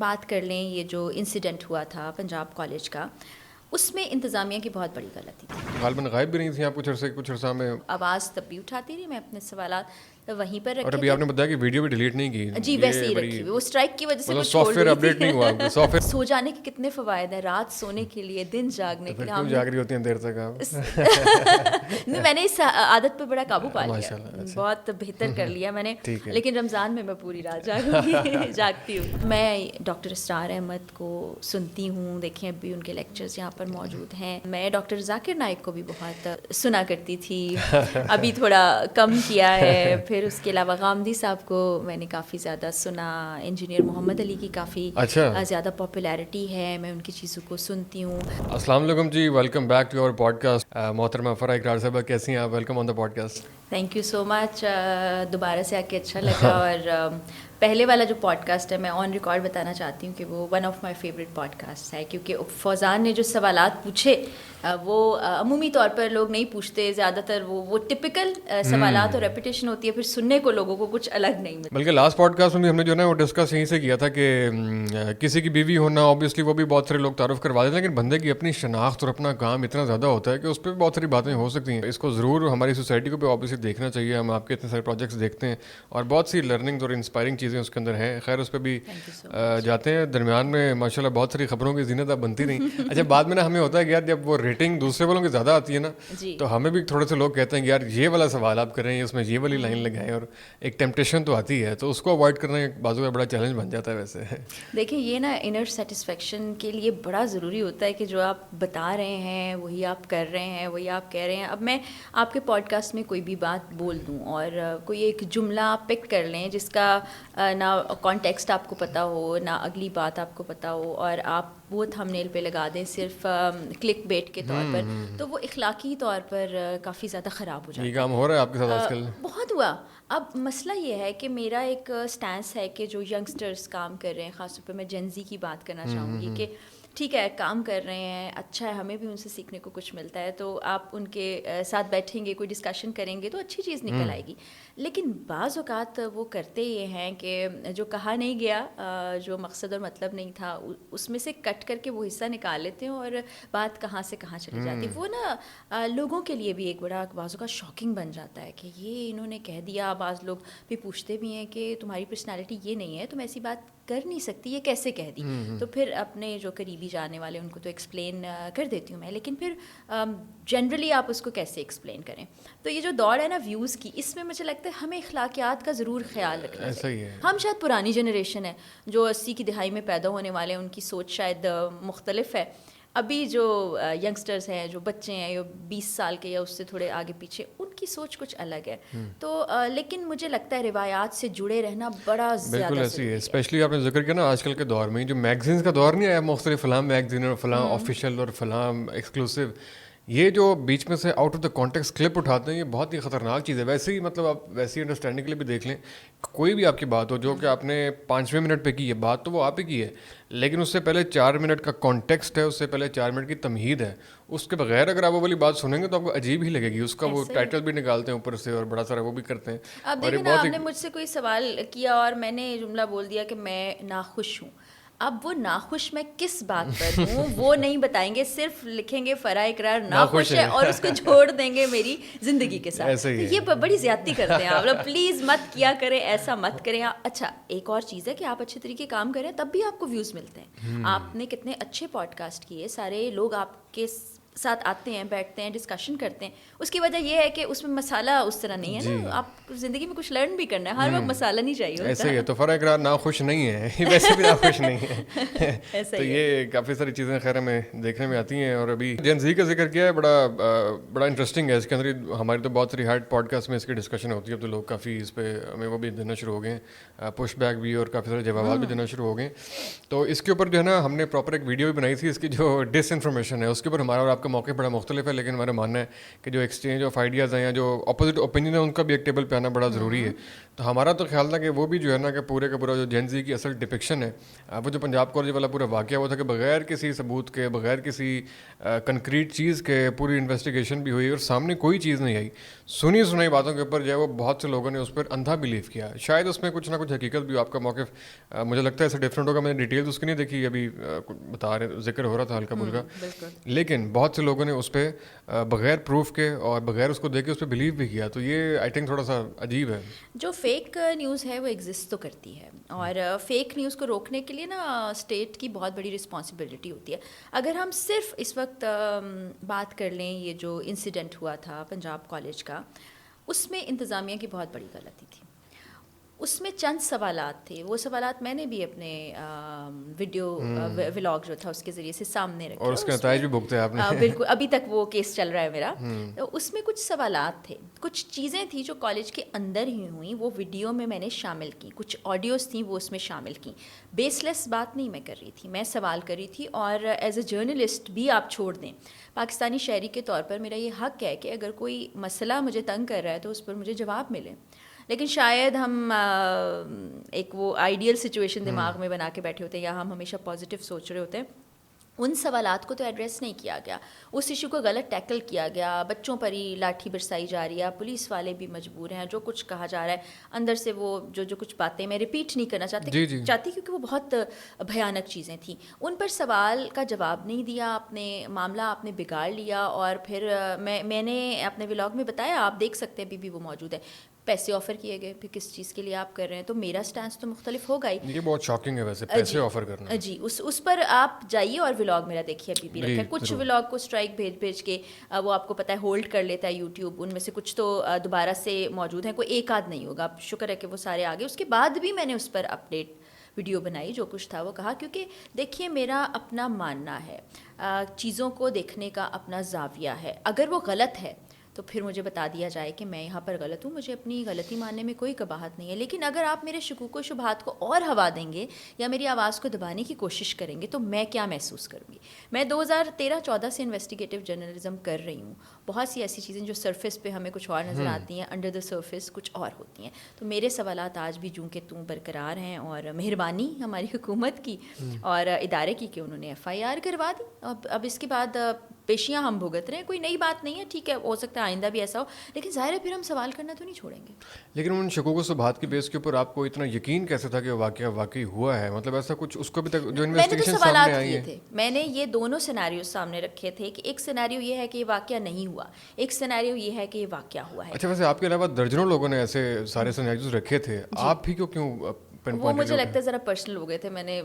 بات کر لیں یہ جو انسیڈنٹ ہوا تھا پنجاب کالج کا, اس میں انتظامیہ کی بہت بڑی غلطی تھی. غالباً غائب بھی نہیں تھیں آپ کچھ عرصہ میں. آواز تب بھی اٹھاتی رہی, میں اپنے سوالات وہیں پر رکھے. اور ابھی آپ نے بتایا کہ ویڈیو بھی ڈیلیٹ نہیں کی. جی ویسے ہی رکھی ہوئی, وہ اسٹرائک کی وجہ سے مطلب سافٹ ویئر اپڈیٹ نہیں ہوا. سافٹ ویئر سو جانے کے کتنے فوائد ہیں, رات سونے کے لیے, دن جاگنے کے لیے. کیوں جاگ رہی ہوتی ہیں دیر تک آپ؟ میں نے اس عادت پہ بڑا قابو پا لیا, بہت بہتر کر لیا میں نے. لیکن رمضان میں بوری رات جاگتی ہوں. میں ڈاکٹر اسرار احمد کو سنتی ہوں, دیکھیں اب بھی ان کے لیکچرز یہاں پر موجود ہیں. میں ڈاکٹر ذاکر نائک کو بھی بہت سنا کرتی تھی, ابھی تھوڑا کم کیا ہے. پھر اس کے علاوہ غامدی صاحب کو میں نے کافی زیادہ سنا. انجینئر محمد علی کی کافی زیادہ پاپولیرٹی ہے, میں ان کی چیزوں کو سنتی ہوں. السلام علیکم جی, welcome back to our podcast. محترمہ فرح اقرار صاحبہ کیسی ہیں آپ؟ Welcome on the podcast. Thank you so much, دوبارہ سے آ کے اچھا لگا. اور پہلے والا جو پوڈ کاسٹ ہے, میں آن ریکارڈ بتانا چاہتی ہوں کہ وہ one of my favourite podcast ہے, کیونکہ فوزان نے جو سوالات پوچھے وہ عمومی طور پر لوگ نہیں پوچھتے. زیادہ تر وہ ٹپکل سوالات اور ریپیٹیشن ہوتی ہے, پھر سننے کو لوگوں کو کچھ الگ نہیں ملتا. بلکہ لاسٹ پوڈ کاسٹ میں بھی ہم نے جو ہے نا وہ ڈسکس یہیں سے کیا تھا کہ کسی کی بیوی ہونا اوبیسلی وہ بھی بہت سارے لوگ تعارف کروا دیتے ہیں, لیکن بندے کی اپنی شناخت اور اپنا کام اتنا زیادہ ہوتا ہے کہ اس پہ بہت ساری باتیں ہو سکتی ہیں. اس کو ضرور ہماری سوسائٹی کو بھی اوبیسلی دیکھنا چاہیے. ہم آپ کے اتنے سارے پروجیکٹس دیکھتے ہیں اور بہت سی لرننگز اور انسپائرنگ چیزیں اس کے اندر ہیں. خیر اس پہ بھی جاتے ہیں. درمیان میں ماشاءاللہ بہت ساری خبروں کی زینت اب بنتی رہیں. اچھا بعد میں نا ہمیں ہوتا ہے کہ یار جب وہ ریٹنگ دوسرے والوں کی زیادہ آتی ہے نا, تو ہمیں بھی تھوڑے سے لوگ کہتے ہیں کہ یار یہ والا سوال آپ کریں, اس میں یہ والی لائن لگائیں, اور ایک ٹیمپٹیشن تو آتی ہے, تو اس کو اوائڈ کرنا ایک بازو کا بڑا چیلنج بن جاتا ہے. ویسے دیکھیں یہ نا انر سیٹسفیکشن کے لیے بڑا ضروری ہوتا ہے کہ جو آپ بتا رہے ہیں وہی آپ کر رہے ہیں, وہی آپ کہہ رہے ہیں. اب میں آپ کے پوڈ کاسٹ میں کوئی بھی بات بول دوں اور کوئی ایک جملہ آپ پک کر لیں جس کا نہ کانٹیکسٹ آپ کو پتہ ہو, نہ اگلی بات آپ کو پتہ ہو, اور آپ وہ تھمبنیل پہ لگا دیں صرف کلک بیٹ کے طور پر, تو وہ اخلاقی طور پر کافی زیادہ خراب ہو جاتا ہے. یہ کام ہو رہا ہے آپ کے ساتھ آج کل؟ بہت ہوا. اب مسئلہ یہ ہے کہ میرا ایک سٹینس ہے کہ جو ینگسٹرز کام کر رہے ہیں, خاص طور پہ میں جن زی کی بات کرنا چاہوں گی, کہ ٹھیک ہے کام کر رہے ہیں, اچھا ہے, ہمیں بھی ان سے سیکھنے کو کچھ ملتا ہے, تو آپ ان کے ساتھ بیٹھیں گے, کوئی ڈسکشن کریں گے تو اچھی چیز نکل آئے گی. لیکن بعض اوقات وہ کرتے یہ ہیں کہ جو کہا نہیں گیا, جو مقصد اور مطلب نہیں تھا, اس میں سے کٹ کر کے وہ حصہ نکال لیتے ہیں اور بات کہاں سے کہاں چلی جاتی. وہ نا لوگوں کے لیے بھی ایک بڑا بعض اوقات شاکنگ بن جاتا ہے کہ یہ انہوں نے کہہ دیا. بعض لوگ بھی پوچھتے بھی ہیں کہ تمہاری پرسنالٹی یہ نہیں ہے, تم ایسی بات کر نہیں سکتی, یہ کیسے کہہ دی. تو پھر اپنے جو قریبی جانے والے ان کو تو ایکسپلین کر دیتی ہوں میں, لیکن پھر جنرلی آپ اس کو کیسے ایکسپلین کریں. تو یہ جو دوڑ ہے نا ویوز کی, اس میں مجھے لگتا ہے ہمیں اخلاقیات کا ضرور خیال رکھنا چاہیے. ہم شاید پرانی جنریشن ہے, جو 80 کی دہائی میں پیدا ہونے والے ہیں, ان کی سوچ شاید مختلف ہے. ابھی جو ینگسٹرز ہیں, جو بچے ہیں, یا 20 سال کے یا اس سے تھوڑے آگے پیچھے, ان کی سوچ کچھ الگ ہے. تو لیکن مجھے لگتا ہے روایات سے جڑے رہنا بڑا زیادہ بالکل ایسی ہے. اسپیشلی آپ نے ذکر کیا نا آج کل کے دور میں جو میگزینس کا دور نہیں آیا, مختلف فلاں میگزین اور فلاں آفیشیل اور فلاں ایکسکلوسیو, یہ جو بیچ میں سے out of the context clip اٹھاتے ہیں, یہ بہت ہی خطرناک چیز ہے. ویسے ہی مطلب آپ ویسی انڈرسٹینڈنگ کے لیے بھی دیکھ لیں, کوئی بھی آپ کی بات ہو جو کہ آپ نے 5ویں منٹ پہ کی ہے بات, تو وہ آپ ہی کی ہے, لیکن اس سے پہلے 4 منٹ کا کانٹیکسٹ ہے, اس سے پہلے 4 منٹ کی تمہید ہے. اس کے بغیر اگر آپ وہ والی بات سنیں گے تو آپ کو عجیب ہی لگے گی. اس کا وہ ٹائٹل بھی نکالتے ہیں اوپر سے اور بڑا سارا وہ بھی کرتے ہیں. اب دیکھیں نا, آپ نے مجھ سے کوئی سوال کیا اور میں نے جملہ بول دیا کہ میں ناخوش ہوں. اب وہ ناخوش میں کس بات پر ہوں وہ نہیں بتائیں گے, صرف لکھیں گے فرح اقرار ناخوش ہے اور اس کو چھوڑ دیں گے میری زندگی کے ساتھ. یہ بڑی زیادتی کرتے ہیں آپ لوگ, پلیز مت کیا کریں, ایسا مت کریں. اچھا ایک اور چیز ہے کہ آپ اچھے طریقے کام کریں تب بھی آپ کو ویوز ملتے ہیں. آپ نے کتنے اچھے پوڈ کاسٹ کیے, سارے لوگ آپ کے ساتھ آتے ہیں, بیٹھتے ہیں, ڈسکشن کرتے ہیں. اس کی وجہ یہ ہے کہ اس میں مسالہ اس طرح نہیں ہے نا, آپ زندگی میں کچھ لرن بھی کرنا ہے, ہر وقت مسالہ نہیں چاہیے ہوتا. ایسے ہی ہے. تو فرح اقرار ناخوش نہیں ہے, ویسے بھی ناخوش نہیں ہے. تو یہ کافی ساری چیزیں خیر ہمیں دیکھنے میں آتی ہیں. اور ابھی جن زی کا ذکر کیا ہے, بڑا انٹرسٹنگ ہے. اس کے اندر ہماری تو بہت ساری ہارڈ پوڈ کاسٹ میں اس کی ڈسکشن ہوتی ہے. اب تو لوگ کافی اس پہ ہمیں وہ بھی دینا شروع ہو گئے ہیں, پش بیک بھی, اور کافی سارے جوابات بھی دینا شروع ہو گئے. تو اس کے اوپر جو ہے نا ہم نے پراپر ایک ویڈیو بھی بنائی تھی. اس کی جو ڈس انفارمیشن ہے اس کے اوپر ہمارا اور آپ کا موقع بڑا مختلف ہے, لیکن ہمارا ماننا ہے کہ جو ایکسچینج آف آئیڈیاز ہیں یا جو اپوزٹ اوپینین ہے ان کا بھی ایک ٹیبل پہ آنا بڑا ضروری ہے. تو ہمارا تو خیال تھا کہ وہ بھی جو ہے نا کہ پورے کا پورا جو جین زی کی اصل ڈپکشن ہے وہ جو پنجاب کالج والا پورا واقعہ ہوا تھا کہ بغیر کسی ثبوت کے بغیر کسی کنکریٹ چیز کے پوری انویسٹیگیشن بھی ہوئی اور سامنے کوئی چیز نہیں آئی. سنی سنائی باتوں کے اوپر جو ہے وہ بہت سے لوگوں نے اس پر اندھا بلیو کیا. شاید اس میں کچھ نہ کچھ حقیقت بھی. آپ کا موقف مجھے لگتا ہے ایسا ڈفرینٹ ہوگا. میں نے ڈیٹیلز اس کی نہیں دیکھی, ابھی بتا رہے ذکر ہو رہا تھا ہلکا پھلکا, لیکن بہت سے لوگوں نے اس پہ بغیر پروف کے اور بغیر اس کو دیکھ کے اس پہ بلیو بھی کیا. تو یہ آئی تھنک تھوڑا سا عجیب ہے. جو فیک نیوز ہے وہ ایگزسٹ تو کرتی ہے, اور فیک نیوز کو روکنے کے لیے نا اسٹیٹ کی بہت بڑی رسپانسبلٹی ہوتی ہے. اگر ہم صرف اس وقت بات کر لیں یہ جو انسیڈنٹ ہوا تھا پنجاب کالج کا, اس میں انتظامیہ کی بہت بڑی غلطی تھی. اس میں چند سوالات تھے, وہ سوالات میں نے بھی اپنے ویڈیو ولاگ جو تھا اس کے ذریعے سے سامنے رکھے, اور اس کے نتائج بھی بھگتے آپ نے. بالکل, ابھی تک وہ کیس چل رہا ہے میرا. تو اس میں کچھ سوالات تھے, کچھ چیزیں تھیں جو کالج کے اندر ہی ہوئیں, وہ ویڈیو میں نے شامل کی. کچھ آڈیوز تھیں وہ اس میں شامل کی. بیس لیس بات نہیں میں کر رہی تھی, میں سوال کر رہی تھی. اور ایز اے جرنلسٹ بھی آپ چھوڑ دیں, پاکستانی شہری کے طور پر میرا یہ حق ہے کہ اگر کوئی مسئلہ مجھے تنگ کر رہا ہے تو اس پر مجھے جواب ملے. لیکن شاید ہم ایک وہ آئیڈیل سچویشن دماغ میں بنا کے بیٹھے ہوتے ہیں, یا ہم ہمیشہ پازیٹیو سوچ رہے ہوتے ہیں. ان سوالات کو تو ایڈریس نہیں کیا گیا, اس ایشو کو غلط ٹیکل کیا گیا. بچوں پر ہی لاٹھی برسائی جا رہی ہے, پولیس والے بھی مجبور ہیں, جو کچھ کہا جا رہا ہے اندر سے وہ جو کچھ باتیں میں ریپیٹ نہیں کرنا چاہتی کیونکہ وہ بہت بھیانک چیزیں تھیں. ان پر سوال کا جواب نہیں دیا آپ نے, معاملہ آپ نے بگاڑ لیا. اور پھر میں نے اپنے ولاگ میں بتایا, آپ دیکھ سکتے ہیں, ابھی بھی وہ موجود ہے. پیسے آفر کیے گئے, پھر کس چیز کے لیے آپ کر رہے ہیں, تو میرا سٹانس تو مختلف ہوگا ہی. یہ بہت شاکنگ ہے ویسے, پیسے آفر کرنا. جی, اس پر آپ جائیے اور ولاگ میرا دیکھیے, ابھی بھی رکھا ہے. کچھ ولاگ کو اسٹرائک بھیج کے وہ آپ کو پتہ ہے ہولڈ کر لیتا ہے یوٹیوب, ان میں سے کچھ تو دوبارہ سے موجود ہیں, کوئی ایک آدھ نہیں ہوگا. شکر ہے کہ وہ سارے آگے. اس کے بعد بھی میں نے اس پر اپڈیٹ ویڈیو بنائی, جو کچھ تھا وہ کہا, کیونکہ دیکھیے میرا اپنا ماننا ہے, چیزوں کو دیکھنے کا اپنا زاویہ ہے. اگر وہ غلط ہے تو پھر مجھے بتا دیا جائے کہ میں یہاں پر غلط ہوں, مجھے اپنی غلطی ماننے میں کوئی قباحت نہیں ہے. لیکن اگر آپ میرے شکوک و شبہات کو اور ہوا دیں گے یا میری آواز کو دبانے کی کوشش کریں گے تو میں کیا محسوس کروں گی. میں 2013-14 سے انویسٹیگیٹو جرنلزم کر رہی ہوں. بہت سی ایسی چیزیں جو سرفیس پہ ہمیں کچھ اور نظر آتی ہیں, انڈر دا سرفیس کچھ اور ہوتی ہیں. تو میرے سوالات آج بھی جوں کہ توں برقرار ہیں, اور مہربانی ہماری حکومت کی اور ادارے کی کہ انہوں نے FIR کروا دی. اب اس کے بعد پیشیاں ہم بھگت رہے ہیں, کوئی نئی بات نہیں ہے. ٹھیک ہے, ہو سکتا ہے آئندہ بھی ایسا ہو, لیکن ظاہر ہے پھر ہم سوال کرنا تو نہیں چھوڑیں گے. لیکن ان شکوک و شبہات کی بیس کے اوپر آپ کو اتنا یقین کیسے تھا کہ واقعہ واقعی ہوا ہے؟ مطلب ایسا کچھ اس کو بھی تک جو انویسٹیگیشن سامنے آئی ہے. میں نے یہ دونوں سیناریو سامنے رکھے تھے کہ ایک سیناریو یہ ہے کہ یہ واقعہ نہیں ہوا, ایک سیناریو یہ ہے کہ یہ واقعہ ہوا ہے. اچھا, ویسے آپ کے علاوہ درجنوں لوگوں نے ایسے سارے سیناریوز رکھے تھے, آپ ہی کیوں وہ مجھے لگتا ہے ذرا پرسنل ہو گئے تھے. میں نے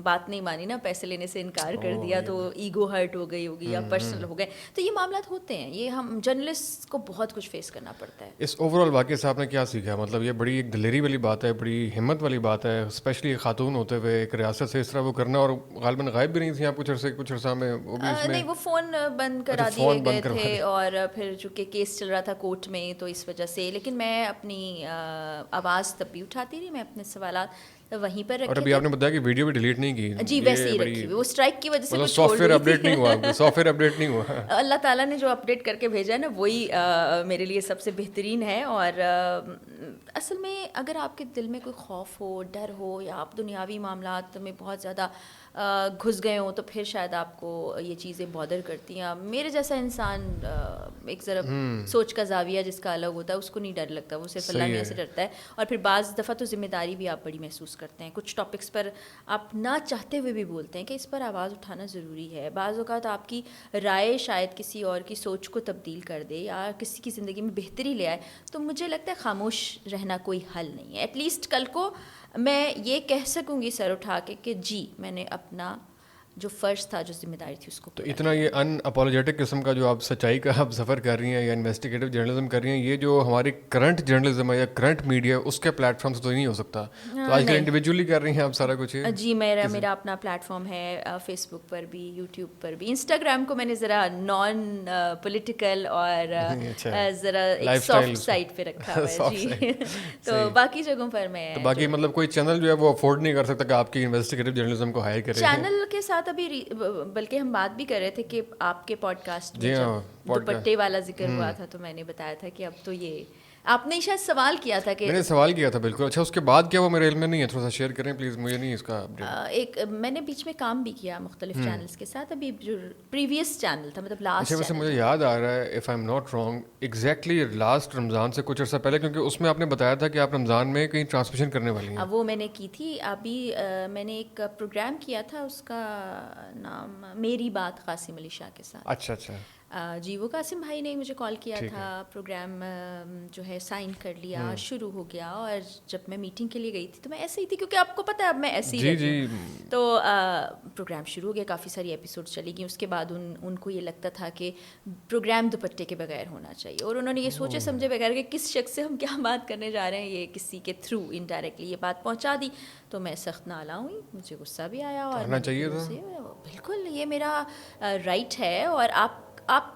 بات نہیں مانی نا, پیسے لینے سے انکار کر دیا تو ایگو ہرٹ ہو گئی ہوگی یا پرسنل ہو گئے. تو یہ معاملات ہوتے ہیں, یہ ہم جرنلسٹ کو بہت کچھ فیس کرنا پڑتا ہے. اس اوور آل واقعے سے آپ نے کیا سیکھا؟ مطلب یہ بڑی ایک دلیری والی بات ہے, بڑی ہمت والی بات ہے, اسپیشلی خاتون ہوتے ہوئے ایک ریاست سے اس طرح وہ کرنا, اور غالباً غائب بھی نہیں تھیں آپ کچھ عرصہ میں. وہ بھی نہیں, وہ فون بند کرا دیے گئے تھے, اور پھر چونکہ کیس چل رہا تھا کورٹ میں تو اس وجہ سے. لیکن میں اپنی آواز تب بھی اٹھاتی رہی, میں اپنے سوالات وہیں پر رکھے. اور ابھی آپ نے بتایا کہ ویڈیو بھی ڈیلیٹ نہیں کی. جی, ویسے ہی رکھی ہوئی, وہ اسٹرائک کی وجہ سے سافٹ ویئر اپڈیٹ نہیں ہوا. سافٹ ویئر اپڈیٹ نہیں ہوا. اللہ تعالیٰ نے جو اپڈیٹ کر کے بھیجا ہے نا, وہی میرے لیے سب سے بہترین ہے. اور اصل میں اگر آپ کے دل میں کوئی خوف ہو, ڈر ہو, یا آپ دنیاوی معاملات میں بہت زیادہ گھس گئے ہوں, تو پھر شاید آپ کو یہ چیزیں بادر کرتی ہیں. میرے جیسا انسان ایک ذرا سوچ کا زاویہ جس کا الگ ہوتا ہے, اس کو نہیں ڈر لگتا, وہ صرف اللہ میاں سے ڈرتا ہے. اور پھر بعض دفعہ تو ذمہ داری بھی آپ بڑی محسوس کرتے ہیں. کچھ ٹاپکس پر آپ نہ چاہتے ہوئے بھی بولتے ہیں کہ اس پر آواز اٹھانا ضروری ہے. بعض اوقات آپ کی رائے شاید کسی اور کی سوچ کو تبدیل کر دے یا کسی کی زندگی میں بہتری لے آئے, تو مجھے لگتا ہے خاموش رہنا کوئی حل نہیں ہے. ایٹ لیسٹ کل کو میں یہ کہہ سکوں گی سر اٹھا کے کہ جی میں نے اپنا جو فرض تھا, جو ذمہ داری تھی, اس کو. تو اتنا یہ ان اپولوجیٹک قسم کا جو آپ سچائی کا آپ سفر کر رہی ہیں یا انویسٹیگیٹو جرنلزم کر رہی ہیں, یہ جو ہماری کرنٹ جرنلزم ہے یا کرنٹ میڈیا, اس کے پلیٹ فارم سے تو نہیں ہو سکتا. تو آج کل انڈیویجولی کر رہی ہیں آپ سارا کچھ. جی, میرا اپنا پلیٹ فارم ہے, فیس بک پر بھی, یوٹیوب پر بھی. انسٹاگرام کو میں نے ذرا نان پولیٹیکل اور ذرا ایک سافٹ سائٹ پہ رکھا ہوا ہے. جی, تو باقی جگہوں پر میں, تو باقی مطلب کوئی چینل جو ہے وہ افورڈ نہیں کر سکتا کہ آپ کی انویسٹیگیٹو جرنلزم کو ہائر کرے. چینل کے ساتھ ابھی بلکہ ہم بات بھی کر رہے تھے کہ آپ کے پوڈ کاسٹ میں جب دوپٹے والا ذکر ہوا تھا تو میں نے بتایا تھا کہ اب تو یہ آپ نے شاید سوال کیا تھا کہ میں نے سوال کیا تھا بالکل. اچھا اس کے بعد کیا وہ میرے علم میں نہیں ہے, تھوڑا سا شیئر کریں پلیز, مجھے نہیں اس کا اپڈیٹ. ایک میں نے بیچ میں کام بھی کیا مختلف چینلز کے ساتھ, ابھی جو پریویس چینل تھا مطلب لاسٹ. اچھا ویسے مجھے یاد آ رہا ہے if I am not wrong exactly last Ramzan سے کچھ عرصہ پہلے, کیونکہ اس میں آپ نے بتایا تھا کہ آپ رمضان میں کہیں ٹرانسمیشن کرنے والی ہیں. وہ میں نے کی تھی ابھی. میں نے ایک پروگرام کیا تھا, اس کا نام میری بات قاسم علی شاہ کے ساتھ. اچھا اچھا جی وہ قاسم بھائی نے مجھے کال کیا تھا, پروگرام جو ہے سائن کر لیا, شروع ہو گیا. اور جب میں میٹنگ کے لیے گئی تھی تو میں ایسے ہی تھی, کیونکہ آپ کو پتہ ہے اب میں ایسے ہی رہتی ہوں. تو پروگرام شروع ہو گیا, کافی ساری ایپیسوڈ چلی گئی. اس کے بعد ان کو یہ لگتا تھا کہ پروگرام دوپٹے کے بغیر ہونا چاہیے, اور انہوں نے یہ سوچے سمجھے بغیر کہ کس شخص سے ہم کیا بات کرنے جا رہے ہیں, یہ کسی کے تھرو انڈائریکٹلی یہ بات پہنچا دی. تو میں سخت نالاں ہوئی, مجھے غصہ بھی آیا. اور کرنا چاہیے تھا بالکل, یہ میرا رائٹ ہے. اور آپ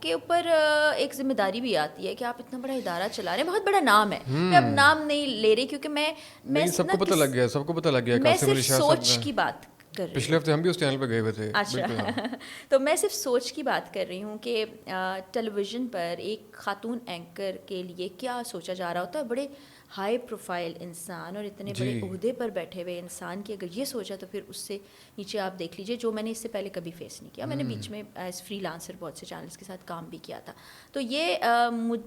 کے اوپر ایک ذمہ داری بھی آتی ہے کہ آپ اتنا بڑا ادارہ چلا رہے ہیں, بہت بڑا نام ہے. میں اب نام نہیں لے رہی کیونکہ میں سب کو پتہ لگ گیا, سب کو پتہ لگ گیا. میں صرف سوچ کی بات کر رہی ہوں. پچھلے ہفتے ہم بھی اس چینل پہ گئے ہوئے تھے. اچھا تو میں صرف سوچ کی بات کر رہی ہوں کہ ٹیلی ویژن پر ایک خاتون اینکر کے لیے کیا سوچا جا رہا ہوتا ہے. بڑے ہائی پروفائل انسان اور اتنے بڑے عہدے پر بیٹھے ہوئے انسان کی اگر یہ سوچا, تو پھر اس سے نیچے آپ دیکھ لیجئے, جو میں نے اس سے پہلے کبھی فیس نہیں کیا. میں نے بیچ میں ایز فری لانسر بہت سے چینلز کے ساتھ کام بھی کیا تھا. تو یہ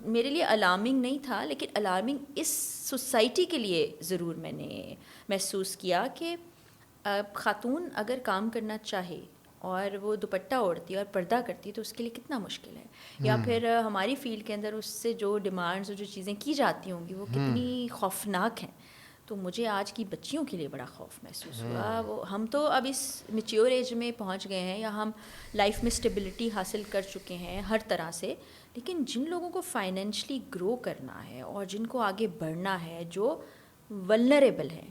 میرے لیے الارمنگ نہیں تھا, لیکن الارمنگ اس سوسائٹی کے لیے ضرور میں نے محسوس کیا کہ خاتون اگر کام کرنا چاہے اور وہ دوپٹہ اوڑھتی ہے اور پردہ کرتی ہے تو اس کے لیے کتنا مشکل ہے. یا پھر ہماری فیلڈ کے اندر اس سے جو ڈیمانڈز اور جو چیزیں کی جاتی ہوں گی وہ کتنی خوفناک ہیں. تو مجھے آج کی بچیوں کے لیے بڑا خوف محسوس ہوا. وہ ہم تو اب اس میچیور ایج میں پہنچ گئے ہیں, یا ہم لائف میں اسٹیبلٹی حاصل کر چکے ہیں ہر طرح سے, لیکن جن لوگوں کو فائنینشلی گرو کرنا ہے اور جن کو آگے بڑھنا ہے, جو ولنریبل ہیں,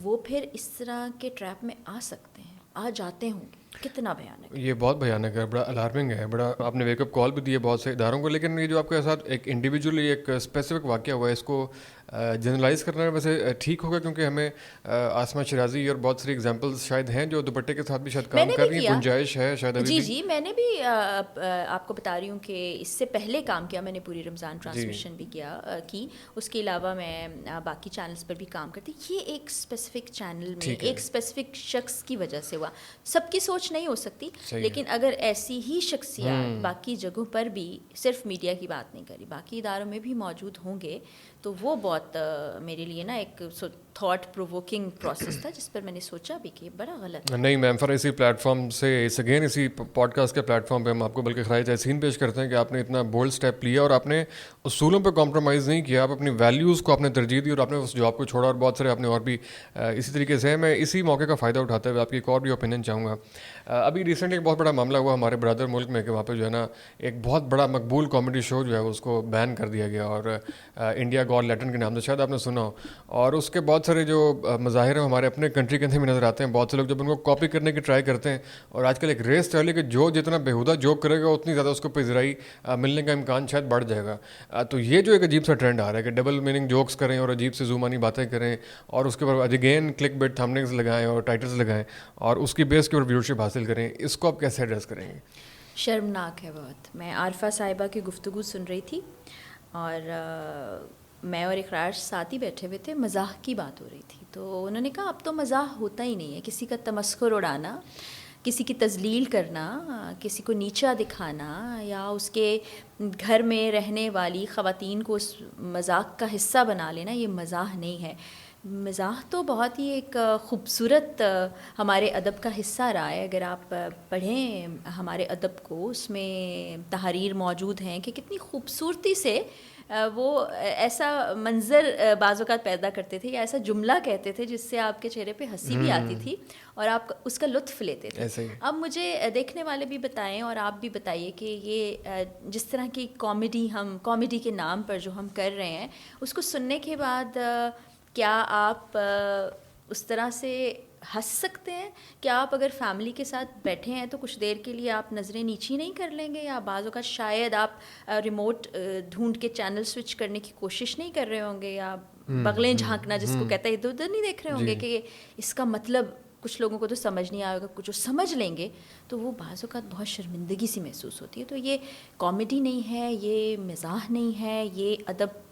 وہ پھر اس طرح کے ٹریپ میں آ سکتے ہیں, آ جاتے ہوں گے. کتنا بھیانک ہے, یہ بہت بھیانک ہے, بڑا الارمنگ ہے, بڑا. آپ نے ویک اپ کال بھی دی ہے بہت سے اداروں کو, لیکن یہ جو آپ کے ساتھ ایک انڈیویجولی ایک اسپیسیفک واقعہ ہوا ہے, اس کو جنرلائز کرنا ویسے ٹھیک ہوگا, کیونکہ ہمیں آسمہ شیرازی اور بہت ساری ایگزامپلس شاید ہیں جو دوپٹے کے ساتھ بھی شاید کام کر رہی ہیں, گنجائش ہے شاید ابھی. جی میں نے بھی آپ کو بتا رہی ہوں کہ اس سے پہلے کام کیا, میں نے پوری رمضان ٹرانسمیشن بھی کی. اس کے علاوہ میں باقی چینلز پر بھی کام کرتی. یہ ایک اسپیسیفک چینل میں ایک اسپیسیفک شخص کی وجہ سے ہوا. سب کی سوچ نہیں ہو سکتی, لیکن اگر ایسی ہی شخصیات باقی جگہوں پر بھی, صرف میڈیا کی بات نہیں کری, باقی اداروں میں بھی موجود ہوں گے, تو وہ بہت میرے لیے نا ایک تھاٹ پرووکنگ پروسیس تھا, جس پر میں نے سوچا بھی کہ بڑا غلط. نہیں میم, فر اسی پلیٹ فارم سے اگین اسی پوڈ کاسٹ کے پلیٹ فارم پہ ہم آپ کو بلکہ خراج تحسین پیش کرتے ہیں کہ آپ نے اتنا بولڈ اسٹیپ لیا, اور آپ نے اصولوں پہ کمپرومائز نہیں کیا, آپ اپنی ویلیوز کو آپ نے ترجیح دی, اور آپ نے اس جاب کو چھوڑا. اور بہت سارے آپ نے اور بھی اسی طریقے سے. میں اسی موقع کا فائدہ اٹھاتے ہوئے آپ کی ایک اور بھی اوپینین چاہوں گا. ابھی ریسنٹلی ایک بہت بڑا معاملہ ہوا ہمارے برادر ملک میں کہ وہاں پہ جو ہے نا ایک بہت بڑا مقبول کامیڈی شو جو ہے اس کو بین کر دیا گیا, اور انڈیا گاٹ لیٹن کے نام سے شاید آپ نے سنا ہو. اور اس کے بہت سارے جو مظاہر ہیں ہمارے اپنے کنٹری کے اندر بھی نظر آتے ہیں. بہت سے لوگ جب ان کو کاپی کرنے کی ٹرائی کرتے ہیں, اور آج کل ایک ریس چل رہی ہے کہ جو جتنا بیہودہ جوک کرے گا اتنی زیادہ اس کو پذیرائی ملنے کا امکان شاید بڑھ جائے گا. تو یہ جو ایک عجیب سا ٹرینڈ آ رہا ہے کہ ڈبل میننگ جوکس کریں اور عجیب سے زومانی باتیں کریں, اور اس کے بعد اگین کلک بیٹ تھمبنیلز لگائیں اور ٹائٹلز لگائیں, اور اس کی بیس کے اوپر ویورشپ حاصل کریں. اس کو آپ کیسے ایڈریس کریں گے؟ شرمناک ہے بہت. میں عارفہ صاحبہ کی گفتگو سن رہی تھی, اور میں اور اقرار ساتھ ہی بیٹھے ہوئے تھے, مزاح کی بات ہو رہی تھی. تو انہوں نے کہا اب تو مزاح ہوتا ہی نہیں ہے, کسی کا تمسخر اڑانا, کسی کی تذلیل کرنا, کسی کو نیچا دکھانا, یا اس کے گھر میں رہنے والی خواتین کو اس مذاق کا حصہ بنا لینا, یہ مزاح نہیں ہے. مزاح تو بہت ہی ایک خوبصورت ہمارے ادب کا حصہ رہا ہے. اگر آپ پڑھیں ہمارے ادب کو, اس میں تحریر موجود ہیں کہ کتنی خوبصورتی سے وہ ایسا منظر بعض اوقات پیدا کرتے تھے, یا ایسا جملہ کہتے تھے جس سے آپ کے چہرے پہ ہنسی بھی آتی تھی اور آپ اس کا لطف لیتے تھے. اب مجھے دیکھنے والے بھی بتائیں اور آپ بھی بتائیے کہ یہ جس طرح کی کامیڈی کے نام پر جو ہم کر رہے ہیں, اس کو سننے کے بعد کیا آپ اس طرح سے ہنس سکتے ہیں؟ کیا آپ اگر فیملی کے ساتھ بیٹھے ہیں تو کچھ دیر کے لیے آپ نظریں نیچی نہیں کر لیں گے؟ یا بعض اوقات شاید آپ ریموٹ ڈھونڈ کے چینل سوئچ کرنے کی کوشش نہیں کر رہے ہوں گے, یا بغلیں جھانکنا جس کو کہتا ہے ادھر ادھر نہیں دیکھ رہے ہوں گے کہ اس کا مطلب کچھ لوگوں کو تو سمجھ نہیں آئے گا, کچھ جو سمجھ لیں گے تو وہ بعض اوقات بہت شرمندگی سی محسوس ہوتی ہے. تو یہ کامیڈی نہیں ہے, یہ مزاح نہیں ہے, یہ ادب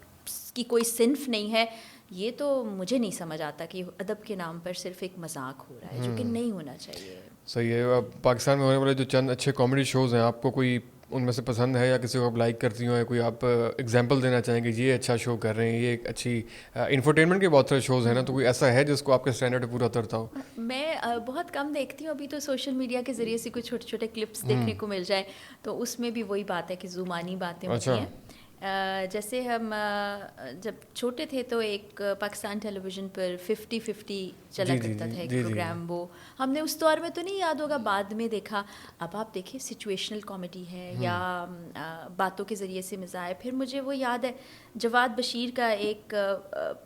کی کوئی صنف نہیں ہے. یہ تو مجھے نہیں سمجھ آتا کہ ادب کے نام پر صرف ایک مذاق ہو رہا ہے, جو کہ نہیں ہونا چاہیے. صحیح ہے. اب پاکستان میں ہونے والے جو چند اچھے کامیڈی شوز ہیں, آپ کو کوئی ان میں سے پسند ہے یا کسی کو آپ لائک کرتی ہوں, کوئی آپ ایگزامپل دینا چاہیں کہ یہ اچھا شو کر رہے ہیں, یہ ایک اچھی انفرٹینمنٹ کے بہت سارے شوز ہیں نا, تو کوئی ایسا ہے جس کو آپ کے اسٹینڈرڈ پہ پورا اترتا ہو؟ میں بہت کم دیکھتی ہوں ابھی, تو سوشل میڈیا کے ذریعے سے کچھ چھوٹے چھوٹے کلپس دیکھنے کو مل جائے, تو اس میں بھی وہی بات ہے کہ زبانی باتیں ہوتی ہیں. جیسے ہم جب چھوٹے تھے تو ایک پاکستان ٹیلی ویژن پر 50-50 چلا کرتا تھا ایک پروگرام, وہ ہم نے اس دور میں تو نہیں یاد ہوگا, بعد میں دیکھا. اب آپ دیکھیں سچویشنل کامیڈی ہے یا باتوں کے ذریعے سے مزاح ہے. پھر مجھے وہ یاد ہے جواد بشیر کا ایک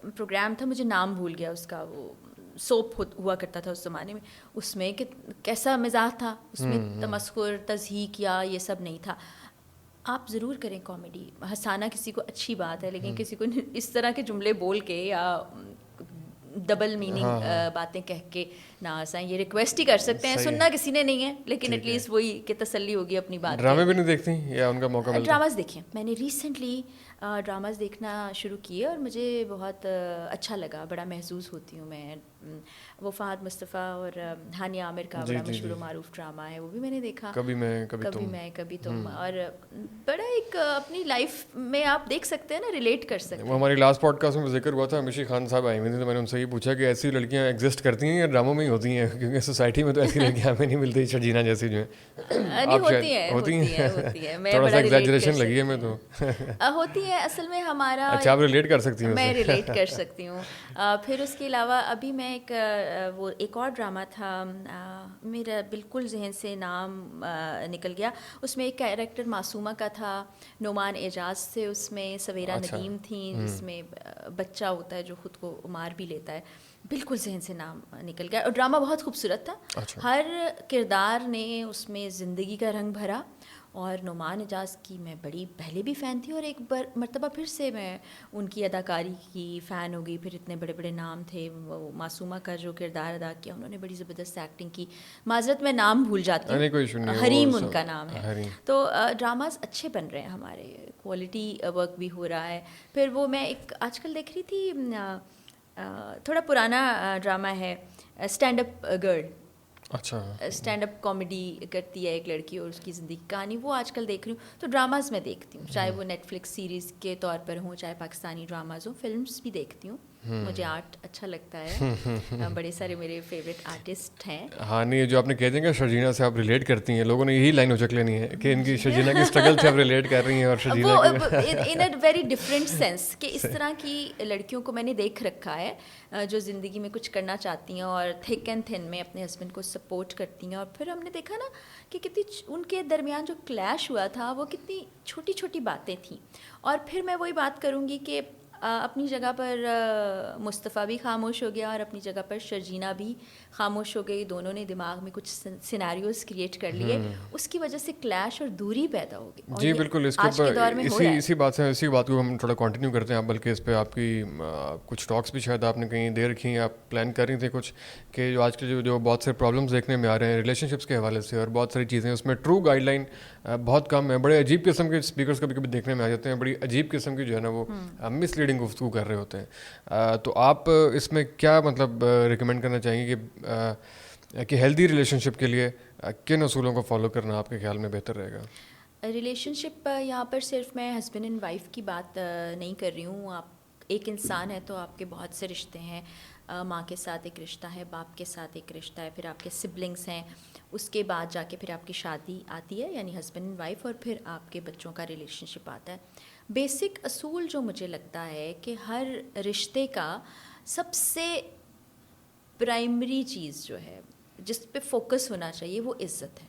پروگرام تھا, مجھے نام بھول گیا اس کا, وہ سوپ ہوا کرتا تھا اس زمانے میں, اس میں کہ کیسا مزاح تھا, اس میں تمسخر تضحیک یا یہ سب نہیں تھا. آپ ضرور کریں کامیڈی, ہنسانا کسی کو اچھی بات ہے, لیکن کسی کو اس طرح کے جملے بول کے یا ڈبل میننگ باتیں کہہ کے نہ ہنسائیں. یہ ریکویسٹ ہی کر سکتے ہیں, سننا کسی نے نہیں ہے, لیکن ایٹ لیسٹ وہی کہ تسلی ہوگی اپنی بات. ڈرامے بھی نہیں دیکھتی یا ان کا موقع ملتا؟ ڈراماز دیکھیں, میں نے ریسنٹلی ڈراماز دیکھنا شروع کیے اور مجھے بہت اچھا لگا, بڑا محظوظ ہوتی ہوں میں. وہ فہد مصطفیٰ اور ہانیہ عامر کا بڑا مشہور و معروف ڈرامہ ہے, وہ بھی میں نے دیکھا, کبھی میں کبھی تم. اور بڑا ایک اپنی لائف میں آپ دیکھ سکتے ہیں نا, ریلیٹ کر سکتے ہیں. وہ ہماری لاسٹ پوڈ کاسٹ میں ذکر ہوا تھا, مشی خان صاحب آئی ہوئی تھیں, تو میں نے ان سے یہ پوچھا کہ ایسی لڑکیاں ایگزسٹ کرتی ہیں یا ڈراموں میں ہی ہوتی ہیں, کیونکہ سوسائٹی میں تو ایسی لڑکیاں ہمیں نہیں ملتی شرجینا جیسی جو ہیں. ہوتی ہیں. تھوڑا سا ایگزیجریشن لگی ہے میں تو. ہوتی ہے اصل میں ہمارا. اچھا, آپ ریلیٹ کر سکتی ہیں؟ میں ریلیٹ کر سکتی ہوں. پھر اس کے علاوہ ابھی میں ایک اور ڈرامہ تھا, میرا بالکل ذہن سے نام نکل گیا, اس میں ایک کیریکٹر معصومہ کا تھا, نعمان اعجاز تھے اس میں, سویرا ندیم تھیں, جس میں بچہ ہوتا ہے جو خود کو مار بھی لیتا ہے. بالکل ذہن سے نام نکل گیا, اور ڈرامہ بہت خوبصورت تھا. ہر کردار نے اس میں زندگی کا رنگ بھرا, اور نعمان اعجاز کی میں بڑی پہلے بھی فین تھی, اور ایک مرتبہ پھر سے میں ان کی اداکاری کی فین ہو گئی. پھر اتنے بڑے بڑے نام تھے, وہ معصومہ کا جو کردار ادا کیا انہوں نے, بڑی زبردست ایکٹنگ کی. معذرت میں نام بھول جاتی ہوں, حریم ان کا نام ہے. تو ڈراماز اچھے بن رہے ہیں ہمارے, کوالٹی ورک بھی ہو رہا ہے. پھر وہ میں ایک آج کل دیکھ رہی تھی, تھوڑا پرانا ڈرامہ ہے, اسٹینڈ اپ گرل. اچھا, اسٹینڈ اپ کامیڈی کرتی ہے ایک لڑکی اور اس کی زندگی کی کہانی, وہ آج کل دیکھ رہی ہوں. تو ڈراماز میں دیکھتی ہوں, چاہے وہ نیٹ فلکس سیریز کے طور پر ہوں, چاہے پاکستانی ڈراماز ہوں. فلمس بھی دیکھتی ہوں, مجھے آرٹ اچھا لگتا ہے, بڑے سارے میرے فیوریٹ آرٹسٹ ہیں. ہاں نہیں, جو آپ نے کہہ دیں کہ شرجینا سے آپ ریلیٹ کرتی ہیں, لوگوں نے یہی لائن اچک لینی ہے کہ ان کی شرجینا کی اسٹرگل سے آپ ریلیٹ کر رہی ہیں, اور شرجینا ان اے ویری ڈفرینٹ سینس, کہ اس طرح کی لڑکیوں کو میں نے دیکھ رکھا ہے جو زندگی میں کچھ کرنا چاہتی ہیں اور تھک اینڈ تھن میں اپنے ہسبینڈ کو سپورٹ کرتی ہیں. اور پھر ہم نے دیکھا نا کہ کتنی ان کے درمیان جو کلیش ہوا تھا, وہ کتنی چھوٹی چھوٹی باتیں تھیں. اور پھر میں وہی بات کروں گی کہ اپنی جگہ پر مصطفیٰ بھی خاموش ہو گیا, اور اپنی جگہ پر شرجینا بھی خاموش ہو گئی. دونوں نے دماغ میں کچھ سیناریوز کریٹ کر لیے, اس کی وجہ سے کلیش اور دوری پیدا ہو گئی. جی بالکل, اس کے اوپر اسی بات کو ہم تھوڑا کنٹینیو کرتے ہیں. بلکہ اس پہ آپ کی کچھ ٹاکس بھی شاید آپ نے کہیں دے رکھی ہیں, آپ پلان کر رہی تھے کچھ, کہ جو آج کے جو بہت سے پرابلمس دیکھنے میں آ رہے ہیں ریلیشن شپس کے حوالے سے, اور بہت ساری چیزیں اس میں ٹرو گائیڈ لائن بہت کم ہے. بڑے عجیب قسم کے اسپیکرس کبھی کبھی دیکھنے میں آ جاتے ہیں, بڑی عجیب قسم کی جو ہے نا وہ مس لیڈنگ گفتگو کر رہے ہوتے ہیں. تو آپ اس میں کیا مطلب ریکمینڈ کرنا چاہیں گے کہ ہیلدی ریلیشن شپ کے لیے کن اصولوں کو فالو کرنا آپ کے خیال میں بہتر رہے گا؟ ریلیشن شپ یہاں پر صرف میں ہسبینڈ اینڈ وائف کی بات نہیں کر رہی ہوں. آپ ایک انسان ہے تو آپ کے بہت سے رشتے ہیں. ماں کے ساتھ ایک رشتہ ہے, باپ کے ساتھ ایک رشتہ ہے, پھر آپ کے سبلنگس ہیں, اس کے بعد جا کے پھر آپ کی شادی آتی ہے, یعنی ہسبینڈ اینڈ وائف, اور پھر آپ کے بچوں کا ریلیشن شپ آتا ہے. بیسک اصول جو مجھے لگتا ہے کہ ہر رشتے کا سب سے پرائمری چیز جو ہے جس پہ فوکس ہونا چاہیے وہ عزت ہے.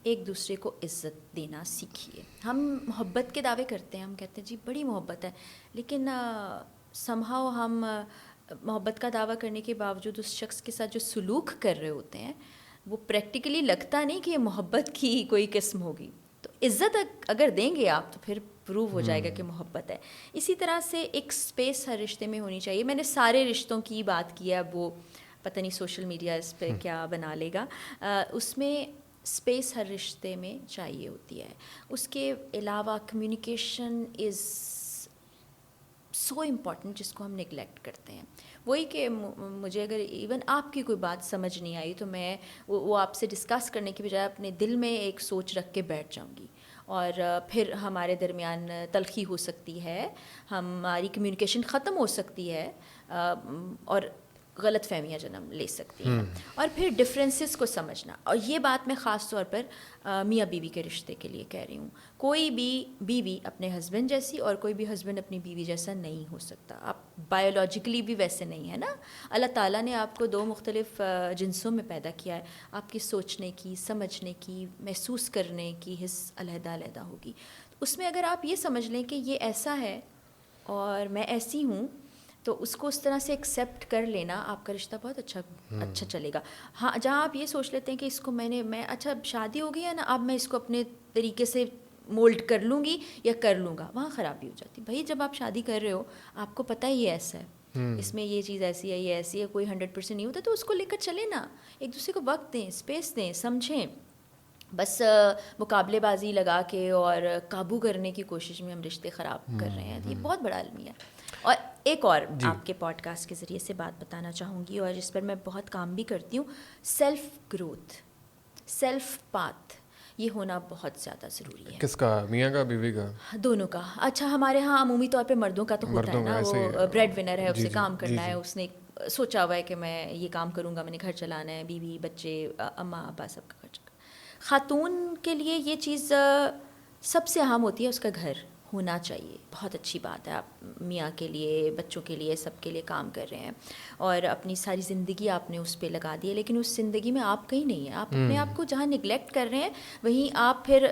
ایک دوسرے کو عزت دینا سیکھیے. ہم محبت کے دعوے کرتے ہیں, ہم کہتے ہیں جی بڑی محبت ہے, لیکن سمہاؤ ہم محبت کا دعویٰ کرنے کے باوجود اس شخص کے ساتھ جو سلوک کر رہے ہوتے ہیں وہ پریکٹیکلی لگتا نہیں کہ یہ محبت کی کوئی قسم ہوگی. تو عزت اگر دیں گے آپ تو پھر پروو ہو جائے گا کہ محبت ہے. اسی طرح سے ایک اسپیس ہر رشتے میں ہونی چاہیے. میں نے سارے رشتوں کی بات کی ہے, اب وہ پتہ نہیں سوشل میڈیا اس پہ کیا بنا لے گا. اس میں اسپیس ہر رشتے میں چاہیے ہوتی ہے. اس کے علاوہ کمیونیکیشن از سو امپورٹنٹ جس کو ہم نگلیکٹ کرتے ہیں. وہی کہ مجھے اگر ایون آپ کی کوئی بات سمجھ نہیں آئی تو میں وہ آپ سے ڈسکس کرنے کی بجائے اپنے دل میں ایک سوچ رکھ کے بیٹھ جاؤں گی, اور پھر ہمارے درمیان تلخی ہو سکتی ہے, ہماری کمیونیکیشن ختم ہو سکتی ہے, اور غلط فہمیاں جنم لے سکتی ہیں. اور پھر ڈفرینسز کو سمجھنا, اور یہ بات میں خاص طور پر میاں بیوی کے رشتے کے لیے کہہ رہی ہوں. کوئی بھی بیوی اپنے ہسبینڈ جیسی اور کوئی بھی ہسبینڈ اپنی بیوی جیسا نہیں ہو سکتا. آپ بایولوجیکلی بھی ویسے نہیں ہے نا. اللہ تعالیٰ نے آپ کو 2 مختلف جنسوں میں پیدا کیا ہے. آپ کی سوچنے کی, سمجھنے کی, محسوس کرنے کی حص علیحدہ علیحدہ ہوگی. اس میں اگر آپ یہ سمجھ لیں کہ یہ ایسا ہے اور میں ایسی ہوں, تو اس کو اس طرح سے ایکسیپٹ کر لینا, آپ کا رشتہ بہت اچھا چلے گا. ہاں, جہاں آپ یہ سوچ لیتے ہیں کہ اس کو میں اچھا شادی ہو گئی ہے نا, اب میں اس کو اپنے طریقے سے مولڈ کر لوں گی یا کر لوں گا, وہاں خرابی ہو جاتی. بھائی جب آپ شادی کر رہے ہو, آپ کو پتہ ہی یہ ایسا ہے, اس میں یہ چیز ایسی ہے, یہ ایسی ہے, کوئی 100% نہیں ہوتا, تو اس کو لے کر چلے نا. ایک دوسرے کو وقت دیں, اسپیس دیں, سمجھیں. بس مقابلے بازی لگا کے اور قابو کرنے کی کوشش میں ہم رشتے خراب کر رہے ہیں. یہ بہت بڑا المیہ ہے. اور ایک اور آپ کے پوڈ کاسٹ کے ذریعے سے بات بتانا چاہوں گی, اور جس پر میں بہت کام بھی کرتی ہوں, سیلف گروتھ, سیلف پاتھ, یہ ہونا بہت زیادہ ضروری ہے. کس کا, میاں کا, بیوی کا؟ دونوں کا. اچھا, ہمارے ہاں عمومی طور پہ مردوں کا تو ہوتا ہے نا, وہ بریڈ ونر ہے, اسے کام کرنا ہے, اس نے سوچا ہوا ہے کہ میں یہ کام کروں گا, میں نے گھر چلانا ہے, بیوی بچے اماں ابا سب کا خرچ. خاتون کے لیے یہ چیز سب سے اہم ہوتی ہے, اس کا گھر ہونا چاہیے. بہت اچھی بات ہے, آپ میاں کے لیے, بچوں کے لیے, سب کے لیے کام کر رہے ہیں, اور اپنی ساری زندگی آپ نے اس پہ لگا دی ہے. لیکن اس زندگی میں آپ کہیں نہیں ہیں. آپ اپنے آپ کو جہاں نگلیکٹ کر رہے ہیں, وہیں آپ پھر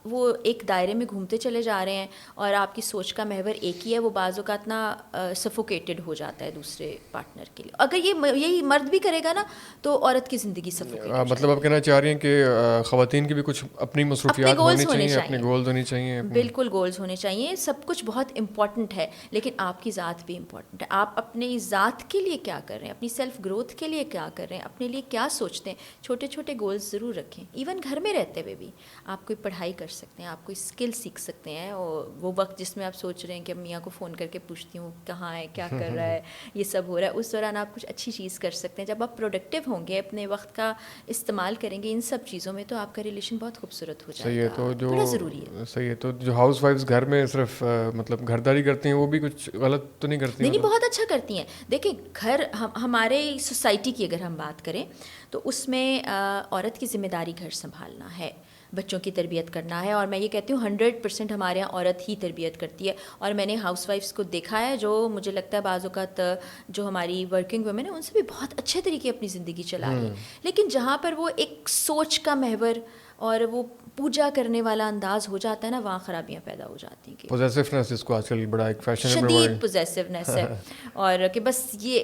وہ ایک دائرے میں گھومتے چلے جا رہے ہیں, اور آپ کی سوچ کا محور ایک ہی ہے. وہ بعض اوقات نا سفوکیٹڈ ہو جاتا ہے دوسرے پارٹنر کے لیے. اگر یہی مرد بھی کرے گا نا, تو عورت کی زندگی سفوکیٹڈ. مطلب آپ کہنا چاہ رہی ہیں کہ خواتین کی بھی کچھ اپنی مصروفیات ہونی چاہیے, اپنے گولز ہونی چاہیے. بالکل گولز ہونے چاہیے, سب کچھ بہت امپورٹنٹ ہے, لیکن آپ کی ذات بھی امپورٹنٹ ہے. آپ اپنی ذات کے لیے کیا کر رہے ہیں, اپنی سیلف گروتھ کے لیے کیا کر رہے ہیں, اپنے لیے کیا سوچتے ہیں. چھوٹے چھوٹے گولز ضرور رکھیں. ایون گھر میں رہتے ہوئے بھی آپ کوئی پڑھائی کر سکتے ہیں, آپ کوئی اسکل سیکھ سکتے ہیں. اور وہ وقت جس میں آپ سوچ رہے ہیں کہ میاں کو فون کر کے پوچھتی ہوں کہاں ہے, کیا کر رہا ہے, یہ سب ہو رہا ہے, اس دوران آپ کچھ اچھی چیز کر سکتے ہیں. جب آپ پروڈکٹیو ہوں گے, اپنے وقت کا استعمال کریں گے ان سب چیزوں میں, تو آپ کا ریلیشن بہت خوبصورت ہو جائے گا. بڑا ضروری ہے. صحیح ہے. تو جو ہاؤس وائفز گھر میں صرف مطلب گھرداری کرتی ہیں, وہ بھی کچھ غلط تو نہیں کرتی؟ نہیں, بہت اچھا کرتی ہیں. دیکھیں, گھر ہمارے سوسائٹی کی اگر ہم بات کریں تو اس میں عورت کی ذمہ داری گھر سنبھالنا ہے, بچوں کی تربیت کرنا ہے. اور میں یہ کہتی ہوں 100% ہمارے یہاں عورت ہی تربیت کرتی ہے. اور میں نے ہاؤس وائفس کو دیکھا ہے جو مجھے لگتا ہے بعض اوقات جو ہماری ورکنگ ویمن ہیں ان سے بھی بہت اچھے طریقے اپنی زندگی چلا رہی ہیں. لیکن جہاں پر وہ ایک سوچ کا محور اور وہ پوجا کرنے والا انداز ہو جاتا ہے نا, وہاں خرابیاں پیدا ہو جاتی ہیں. پوزیسونیس جس کو آج کل بڑا ایک فیشن شدید پوزیسونیس ہے, اور کہ بس یہ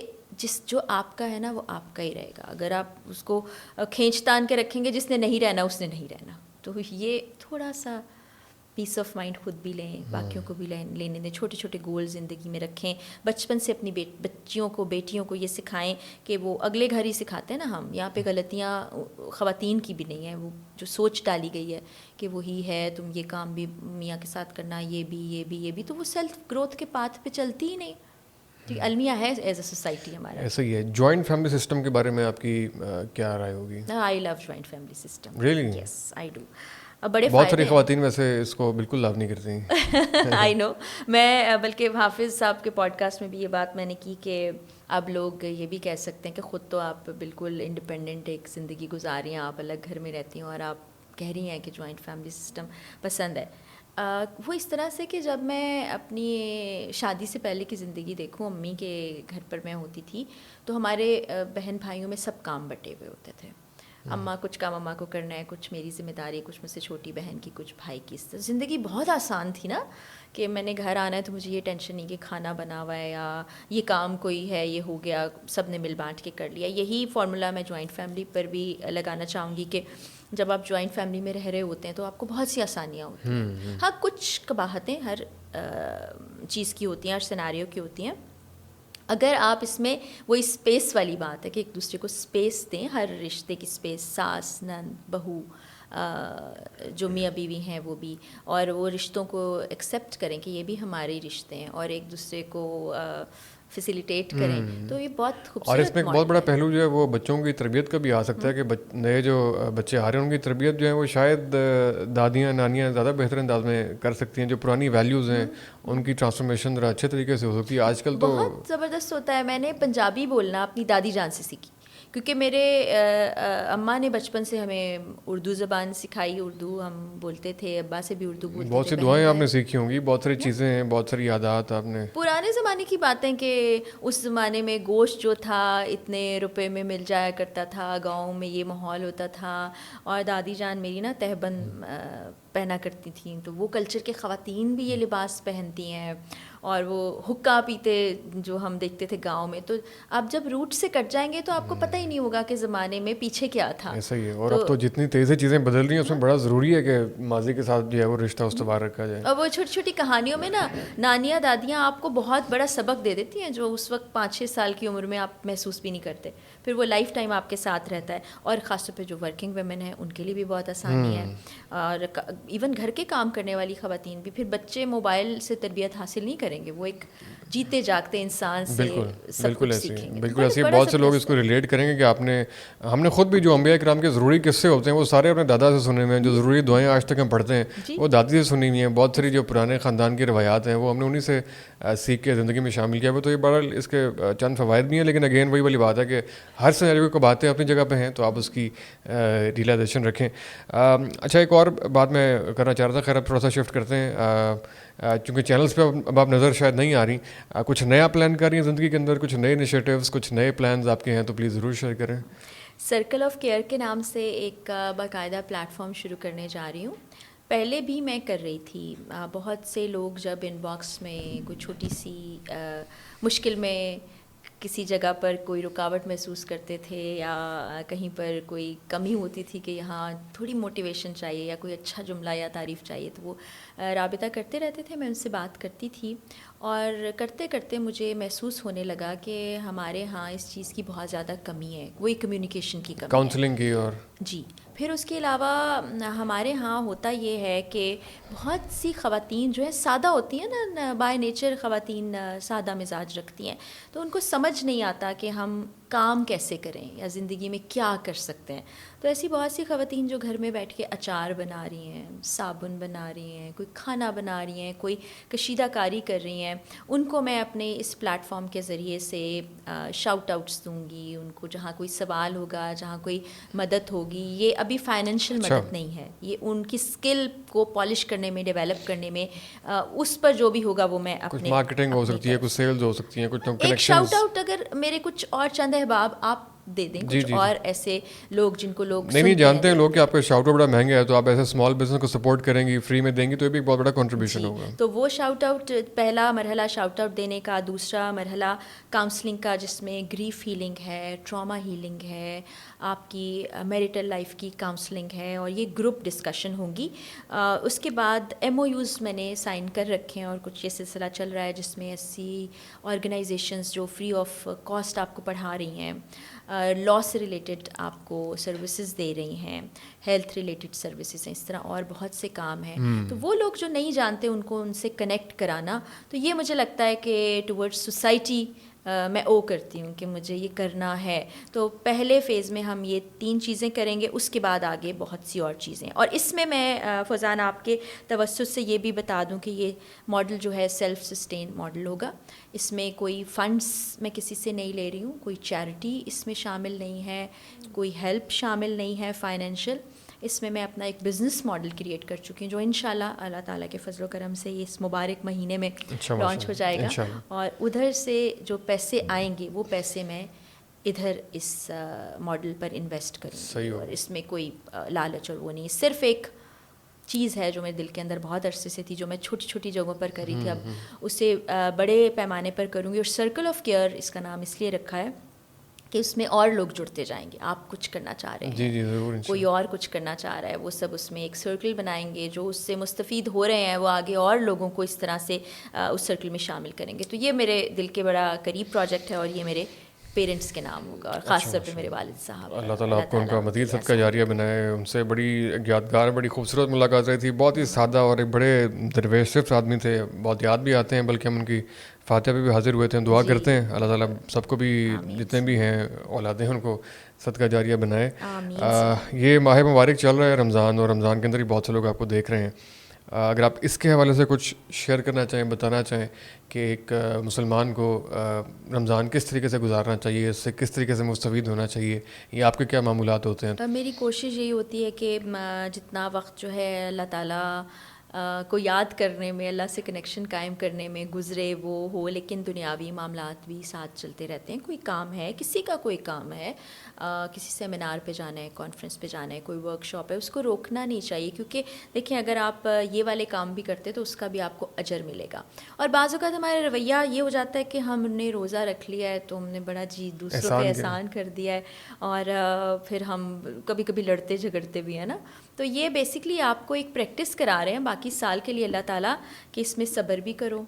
جو آپ کا ہے نا وہ آپ کا ہی رہے گا. اگر آپ اس کو کھینچ تان کے رکھیں گے, جس نے نہیں رہنا اس نے نہیں رہنا. تو یہ تھوڑا سا پیس آف مائنڈ خود بھی لیں, باقیوں کو بھی لینے دیں. چھوٹے چھوٹے گول زندگی میں رکھیں. بچپن سے اپنی بچیوں کو, بیٹیوں کو یہ سکھائیں کہ وہ اگلے گھر ہی سکھاتے ہیں نا ہم. یہاں پہ غلطیاں خواتین کی بھی نہیں ہیں, وہ جو سوچ ڈالی گئی ہے کہ وہی ہے, تم یہ کام بھی میاں کے ساتھ کرنا, یہ بھی, تو وہ سیلف گروتھ کے پاتھ پہ چلتی ہی نہیں. المیہ ہے ایز اے سوسائٹی ہمارا. ایسا ہی ہے. جوائنٹ فیملی سسٹم کے بارے میں آپ کی کیا رائے ہوگی؟ I love joint family system. Really? Yes, I do. بڑے بہت ساری خواتین ویسے اس کو بالکل لو نہیں کرتی. آئی نو. میں بلکہ حافظ صاحب کے پوڈ کاسٹ میں بھی یہ بات میں نے کی کہ اب لوگ یہ بھی کہہ سکتے ہیں کہ خود تو آپ بالکل انڈیپینڈنٹ ایک زندگی گزار رہی ہیں, آپ الگ گھر میں رہتی ہیں, اور آپ کہہ رہی ہیں کہ جوائنٹ فیملی سسٹم پسند ہے. وہ اس طرح سے کہ جب میں اپنی شادی سے پہلے کی زندگی دیکھوں, امی کے گھر پر میں ہوتی تھی, تو ہمارے بہن بھائیوں میں سب کام بٹے ہوئے ہوتے تھے. اماں کچھ کام اماں کو کرنا ہے, کچھ میری ذمہ داری, کچھ مجھ سے چھوٹی بہن کی, کچھ بھائی کی. زندگی بہت آسان تھی نا, کہ میں نے گھر آنا ہے تو مجھے یہ ٹینشن نہیں کہ کھانا بنا ہوا ہے یا یہ کام کوئی ہے, یہ ہو گیا, سب نے مل بانٹ کے کر لیا. یہی فارمولا میں جوائنٹ فیملی پر بھی لگانا چاہوں گی کہ جب آپ جوائنٹ فیملی میں رہ رہے ہوتے ہیں تو آپ کو بہت سی آسانیاں ہوتی ہیں. ہاں, کچھ قباحتیں ہر چیز کی ہوتی ہیں, ہر سیناریو کی ہوتی ہیں. اگر آپ اس میں وہی اسپیس والی بات ہے کہ ایک دوسرے کو اسپیس دیں, ہر رشتے کی اسپیس, ساس, نند, بہو, جو میاں بیوی ہیں وہ بھی، اور وہ رشتوں کو ایکسیپٹ کریں کہ یہ بھی ہمارے رشتے ہیں، اور ایک دوسرے کو فیسیلیٹیٹ کریں. تو یہ بہت خوبصورت. اور اس میں ایک بہت بڑا پہلو جو ہے وہ بچوں کی تربیت کا بھی آ سکتا ہے کہ نئے جو بچے آ رہے ہیں ان کی تربیت جو ہے وہ شاید دادیاں نانیاں زیادہ بہتر انداز میں کر سکتی ہیں. جو پرانی ویلیوز ہیں ان کی ٹرانسفارمیشن ذرا اچھے طریقے سے ہو سکتی ہے. آج کل تو بہت زبردست ہوتا ہے. میں نے پنجابی بولنا اپنی دادی جان سے سیکھی، کیونکہ میرے اماں نے بچپن سے ہمیں اردو زبان سکھائی، اردو ہم بولتے تھے، ابا سے بھی اردو بولتے تھے. بہت سی دعائیں آپ نے سیکھی ہوں گی، بہت ساری چیزیں ہیں، بہت ساری یادات آپ نے. پرانے زمانے کی باتیں کہ اس زمانے میں گوشت جو تھا اتنے روپے میں مل جایا کرتا تھا، گاؤں میں یہ ماحول ہوتا تھا. اور دادی جان میری نا تہبند پہنا کرتی تھیں، تو وہ کلچر کے خواتین بھی یہ لباس پہنتی ہیں. اور وہ حکا پیتے جو ہم دیکھتے تھے گاؤں میں. تو آپ جب روٹ سے کٹ جائیں گے تو آپ کو پتہ ہی نہیں ہوگا کہ زمانے میں پیچھے کیا تھا. ایسا ہی ہے. اور اب تو جتنی تیزی چیزیں بدل رہی ہیں اس میں بڑا ضروری ہے کہ ماضی کے ساتھ جو ہے وہ رشتہ استوار رکھا جائے. اور وہ چھوٹی چھوٹی کہانیوں میں نا نانیاں دادیاں آپ کو بہت بڑا سبق دے دیتی ہیں، جو اس وقت 5-6 سال کی عمر میں آپ محسوس بھی نہیں کرتے، پھر وہ لائف ٹائم آپ کے ساتھ رہتا ہے. اور خاص طور پہ جو ورکنگ ویمن ہیں ان کے لیے بھی بہت آسانی ہے. اور ایون گھر کے کام کرنے والی خواتین بھی. پھر بچے موبائل سے تربیت حاصل نہیں کریں گے، وہ ایک جیتے جاگتے انسان سے سب کچھ سیکھیں گے. بالکل ایسے بہت سے لوگ اس کو ریلیٹ کریں گے کہ ہم نے خود بھی جو انبیاء کرام کے ضروری قصے ہوتے ہیں وہ سارے اپنے دادا سے سنے ہوئے ہیں. جو ضروری دعائیں آج تک ہم پڑھتے ہیں وہ دادی سے سنی ہوئی ہیں. بہت ساری جو پرانے خاندان کی روایات ہیں وہ ہم نے انہیں سے سیکھ کے زندگی میں شامل کیا ہوا. تو یہ بڑا اس کے چند فوائد بھی ہیں، لیکن اگین وہی والی بات ہے کہ ہر سینیریو کو باتیں اپنی جگہ پہ ہیں تو آپ اس کی ریئلائزیشن رکھیں. اچھا ایک اور بات میں کرنا چاہ رہا تھا، خیر اب تھوڑا سا شفٹ کرتے ہیں چونکہ چینلز پہ اب آپ نظر شاید نہیں آ رہی. کچھ نیا پلان کر رہی ہیں زندگی کے اندر، کچھ نئے انیشیٹیوز، کچھ نئے پلانز آپ کے ہیں تو پلیز ضرور شیئر کریں. سرکل آف کیئر کے نام سے ایک باقاعدہ پلیٹ فارم شروع کرنے جا رہی ہوں. پہلے بھی میں کر رہی تھی. بہت سے لوگ جب ان باکس میں کوئی چھوٹی سی مشکل میں کسی جگہ پر کوئی رکاوٹ محسوس کرتے تھے یا کہیں پر کوئی کمی ہوتی تھی کہ یہاں تھوڑی موٹیویشن چاہیے یا کوئی اچھا جملہ یا تعریف چاہیے، تو وہ رابطہ کرتے رہتے تھے. میں ان سے بات کرتی تھی اور کرتے کرتے مجھے محسوس ہونے لگا کہ ہمارے ہاں اس چیز کی بہت زیادہ کمی ہے، وہی کمیونیکیشن کی کمی ہے، کاؤنسلنگ کی. اور جی پھر اس کے علاوہ ہمارے ہاں ہوتا یہ ہے کہ بہت سی خواتین جو ہیں سادہ ہوتی ہیں نا، بائی نیچر خواتین سادہ مزاج رکھتی ہیں، تو ان کو سمجھ نہیں آتا کہ ہم کام کیسے کریں یا زندگی میں کیا کر سکتے ہیں. تو ایسی بہت سی خواتین جو گھر میں بیٹھ کے اچار بنا رہی ہیں، صابن بنا رہی ہیں، کوئی کھانا بنا رہی ہیں، کوئی کشیدہ کاری کر رہی ہیں، ان کو میں اپنے اس پلیٹ فارم کے ذریعے سے شاؤٹ آؤٹس دوں گی. ان کو جہاں کوئی سوال ہوگا، جہاں کوئی مدد ہوگی، یہ ابھی فائنینشیل مدد نہیں ہے، یہ ان کی اسکل کو پالش کرنے میں، ڈیولپ کرنے میں، اس پر جو بھی ہوگا وہ میں کچھ اپنے مارکیٹنگ ہو سکتی ہے، کچھ سیلز ہو سکتی ہیں، کچھ ایک کنیکشنز. شاؤٹ آؤٹ اگر میرے کچھ اور چند احباب آپ دے دیں، کچھ اور ایسے لوگ جن کو لوگ نہیں جانتے ہیں لوگ کہ آپ کا شاؤٹ آؤٹ بڑا مہنگا ہے، تو آپ ایسے اسمال بزنس کو سپورٹ کریں گی، فری میں دیں گی، تو یہ بھی ایک بہت بڑا کنٹریبیوشن ہوگا. تو وہ شاؤٹ آؤٹ، پہلا مرحلہ شاؤٹ آؤٹ دینے کا، دوسرا مرحلہ کاؤنسلنگ کا جس میں گریف ہیلنگ ہے، ٹراما ہیلنگ ہے، آپ کی میریٹل لائف کی کاؤنسلنگ ہے، اور یہ گروپ ڈسکشن ہوں گی. اس کے بعد MOUs میں نے سائن کر رکھے ہیں اور کچھ یہ سلسلہ چل رہا ہے جس میں ایسی آرگنائزیشنز جو فری آف کاسٹ آپ کو پڑھا رہی ہیں، لاء سے ریلیٹڈ آپ کو سروسز دے رہی ہیں، ہیلتھ ریلیٹڈ سروسز ہیں، اس طرح اور بہت سے کام ہیں. تو وہ لوگ جو نہیں جانتے ان کو ان سے کنیکٹ کرانا، تو یہ مجھے لگتا ہے کہ ٹورڈ سوسائٹی میں او کرتی ہوں کہ مجھے یہ کرنا ہے. تو پہلے فیز میں ہم یہ 3 چیزیں کریں گے، اس کے بعد آگے بہت سی اور چیزیں. اور اس میں فوزان آپ کے توسط سے یہ بھی بتا دوں کہ یہ ماڈل جو ہے سیلف سسٹین ماڈل ہوگا. اس میں کوئی فنڈز میں کسی سے نہیں لے رہی ہوں، کوئی چیریٹی اس میں شامل نہیں ہے، کوئی ہیلپ شامل نہیں ہے فائنینشیل. اس میں اپنا ایک بزنس ماڈل کریٹ کر چکی ہوں جو انشاءاللہ اللہ تعالیٰ کے فضل و کرم سے اس مبارک مہینے میں لانچ ہو جائے گا. اور ادھر سے جو پیسے آئیں گے وہ پیسے میں ادھر اس ماڈل پر انویسٹ کروں گی. اور اس میں کوئی لالچ اور وہ نہیں، صرف ایک چیز ہے جو میرے دل کے اندر بہت عرصے سے تھی، جو میں چھوٹی چھوٹی جگہوں پر کر رہی تھی، اب اسے بڑے پیمانے پر کروں گی. اور سرکل آف کیئر اس کا نام اس لیے رکھا ہے کہ اس میں اور لوگ جڑتے جائیں گے. آپ کچھ کرنا چاہ رہے ہیں، ضرور کوئی اور کچھ کرنا چاہ رہا ہے، وہ سب اس میں ایک سرکل بنائیں گے. جو اس سے مستفید ہو رہے ہیں وہ آگے اور لوگوں کو اس طرح سے اس سرکل میں شامل کریں گے. تو یہ میرے دل کے بڑا قریب پروجیکٹ ہے اور یہ میرے پیرنٹس کے نام ہوگا, اور خاص طور پہ میرے والد صاحب. اللہ تعالیٰ آپ کو ان کا مزید صدقہ جاریہ بنائے. ان سے بڑی یادگار, بڑی خوبصورت ملاقات رہی تھی. بہت ہی سادہ اور ایک بڑے درویش صرف آدمی تھے, بہت یاد بھی آتے ہیں, بلکہ ہم ان کی فاتحہ پہ بھی حاضر ہوئے تھے. ہم دعا کرتے ہیں اللہ تعالیٰ سب کو بھی, جتنے بھی ہیں اولادیں, ان کو صدقہ جاریہ بنائے. یہ ماہ مبارک چل رہا ہے رمضان, اور رمضان کے اندر ہی بہت سے لوگ آپ کو دیکھ رہے ہیں. اگر آپ اس کے حوالے سے کچھ شیئر کرنا چاہیں, بتانا چاہیں کہ ایک مسلمان کو رمضان کس طریقے سے گزارنا چاہیے, اس سے کس طریقے سے مستفید ہونا چاہیے, یہ آپ کے کیا معمولات ہوتے ہیں؟ میری کوشش یہی ہوتی ہے کہ جتنا وقت جو ہے اللہ تعالیٰ کو یاد کرنے میں, اللہ سے کنیکشن قائم کرنے میں گزرے وہ ہو, لیکن دنیاوی معاملات بھی ساتھ چلتے رہتے ہیں. کوئی کام ہے, کسی کا کوئی کام ہے, کسی سیمینار پہ جانا ہے, کانفرنس پہ جانا ہے, کوئی ورک شاپ ہے, اس کو روکنا نہیں چاہیے, کیونکہ دیکھیں اگر آپ یہ والے کام بھی کرتے تو اس کا بھی آپ کو اجر ملے گا. اور بعض اوقات ہمارا رویہ یہ ہو جاتا ہے کہ ہم نے روزہ رکھ لیا ہے تو ہم نے بڑا دوسروں پہ احسان کر دیا ہے, اور پھر ہم کبھی کبھی لڑتے جھگڑتے بھی ہیں نا. تو یہ بیسکلی آپ کو ایک پریکٹس کرا رہے ہیں باقی سال کے لیے اللہ تعالیٰ کہ اس میں صبر بھی کرو,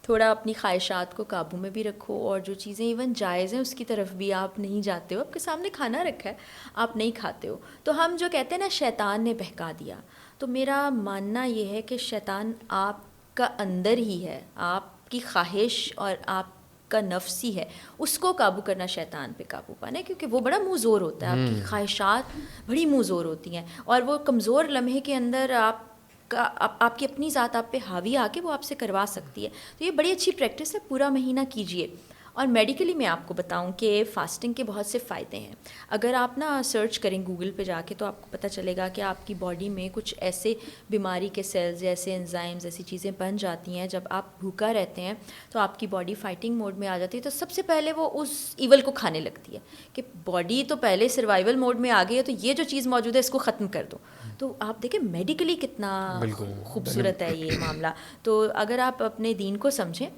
تھوڑا اپنی خواہشات کو قابو میں بھی رکھو, اور جو چیزیں ایون جائز ہیں اس کی طرف بھی آپ نہیں جاتے ہو. آپ کے سامنے کھانا رکھا ہے, آپ نہیں کھاتے ہو, تو ہم جو کہتے ہیں نا شیطان نے بہکا دیا, تو میرا ماننا یہ ہے کہ شیطان آپ کا اندر ہی ہے, آپ کی خواہش اور آپ کا نفس ہی ہے, اس کو قابو کرنا, شیطان پہ قابو پانا ہے, کیونکہ وہ بڑا منہ زور ہوتا ہے, آپ کی خواہشات بڑی منہ زور ہوتی ہیں, اور وہ کمزور لمحے کے اندر آپ کی اپنی ذات آپ پہ حاوی آ کے وہ آپ سے کروا سکتی ہے. تو یہ بڑی اچھی پریکٹس ہے, پورا مہینہ کیجئے. اور میڈیکلی میں آپ کو بتاؤں کہ فاسٹنگ کے بہت سے فائدے ہیں. اگر آپ نا سرچ کریں گوگل پہ جا کے تو آپ کو پتہ چلے گا کہ آپ کی باڈی میں کچھ ایسے بیماری کے سیلز, ایسے انزائمز, ایسی چیزیں بن جاتی ہیں جب آپ بھوکا رہتے ہیں تو آپ کی باڈی فائٹنگ موڈ میں آ جاتی ہے. تو سب سے پہلے وہ اس ایول کو کھانے لگتی ہے کہ باڈی تو پہلے سروائیول موڈ میں آ گئی ہے, تو یہ جو چیز موجود ہے اس کو ختم کر دو. تو آپ دیکھیں میڈیکلی کتنا خوبصورت ہے یہ معاملہ. تو اگر آپ اپنے دین کو سمجھیں,